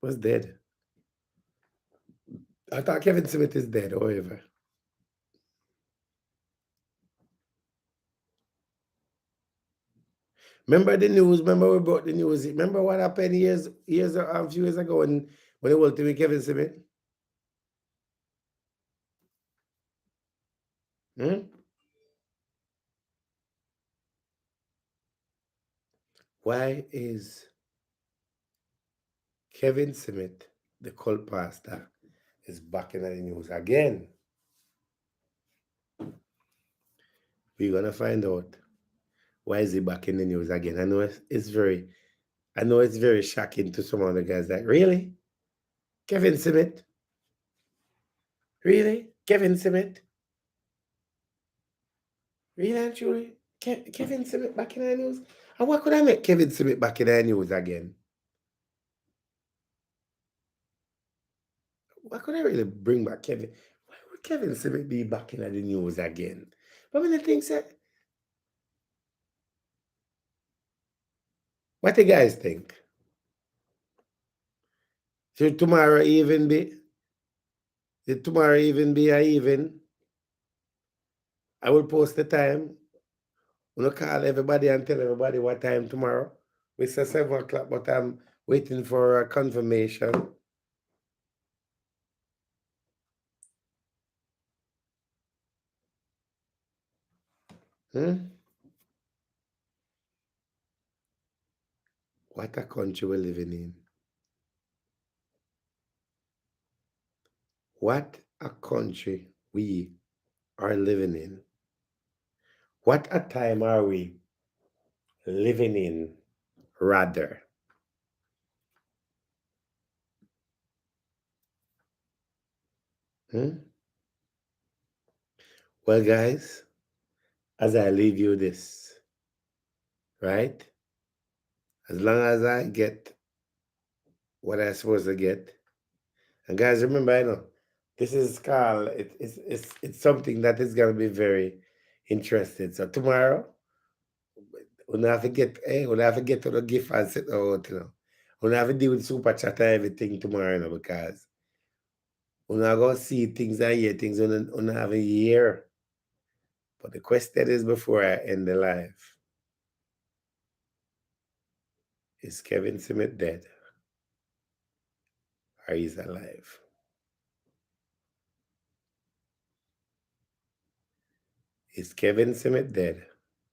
was dead. I thought Kevin Smith is dead, however. Remember the news? Remember we brought the news? Remember what happened a few years ago when the whole thing with Kevin Smith? Why is Kevin Smith, the cult pastor, is back in the news again? We're gonna find out why is he back in the news again. I know it's very shocking to some of the guys. Like, really? Kevin Smith? Really? Kevin Smith? Really and truly? Kevin Smith back in the news? And what could I make Kevin Smith back in the news again? What could I really bring back Kevin? Why would Kevin Smith be back in the news again? But when the thing said, what the guys think? Should tomorrow even be? Did tomorrow even be a even? I will post the time. I'm gonna call everybody and tell everybody what time tomorrow. We say 7 o'clock, but I'm waiting for a confirmation. What a country we're living in. What a country we are living in. What a time are we living in, rather? Well, guys, as I leave you this, right? As long as I get what I'm supposed to get. And guys, remember, I know this is called, it's something that is going to be very interesting. So tomorrow, we'll have to get, we'll have to get to the gift and sit out, We'll have to deal with super chat and everything tomorrow, because we're not going to see things and hear things we'll not have a year. But the question is, before I end the live, is Kevin Smith dead? Or he's alive? Is Kevin Smith dead?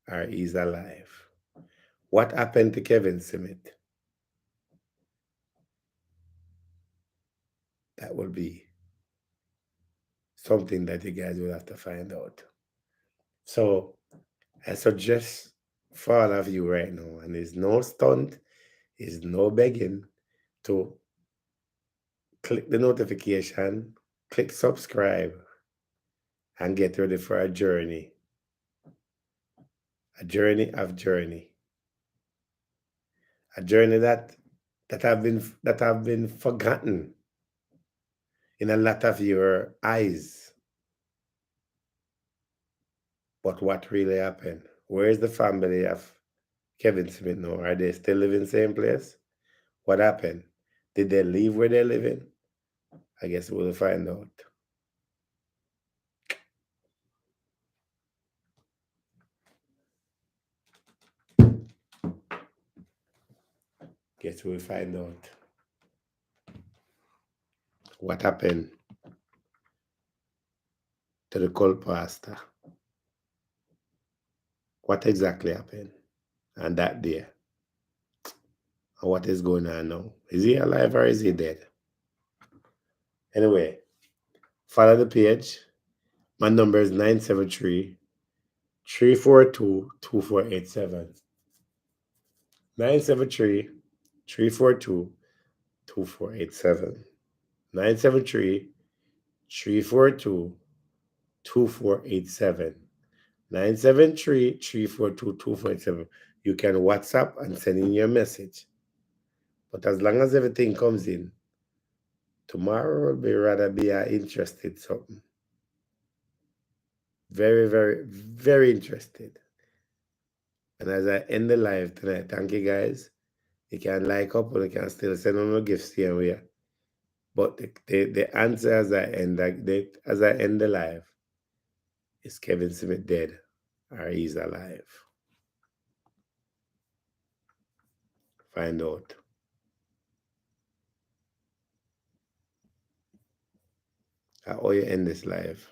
Or he's alive? What happened to Kevin Smith? That will be something that you guys will have to find out. So I suggest for all of you right now, and there's no stunt, there's no begging, to click the notification, click subscribe, and get ready for a journey. A journey of journey. A journey that have been forgotten in a lot of your eyes. But what really happened? Where is the family of Kevin Smith now? Are they still living in the same place? What happened? Did they leave where they're living? I guess we'll find out. Guess we'll find out what happened to the cult pastor. What exactly happened on that day? And what is going on now? Is he alive or is he dead? Anyway, follow the page. My number is 973-342-2487. 973-342-2487. 973-342-2487. 973-342-2487. You can WhatsApp and send in your message. But as long as everything comes in, tomorrow will rather be an interested something. Very, very, very interested. And as I end the live tonight, thank you guys. You can like up or you can still send on your gifts here and here. But the answer as I end the live is Kevin Smith dead or he's alive. Find out. How you end this live.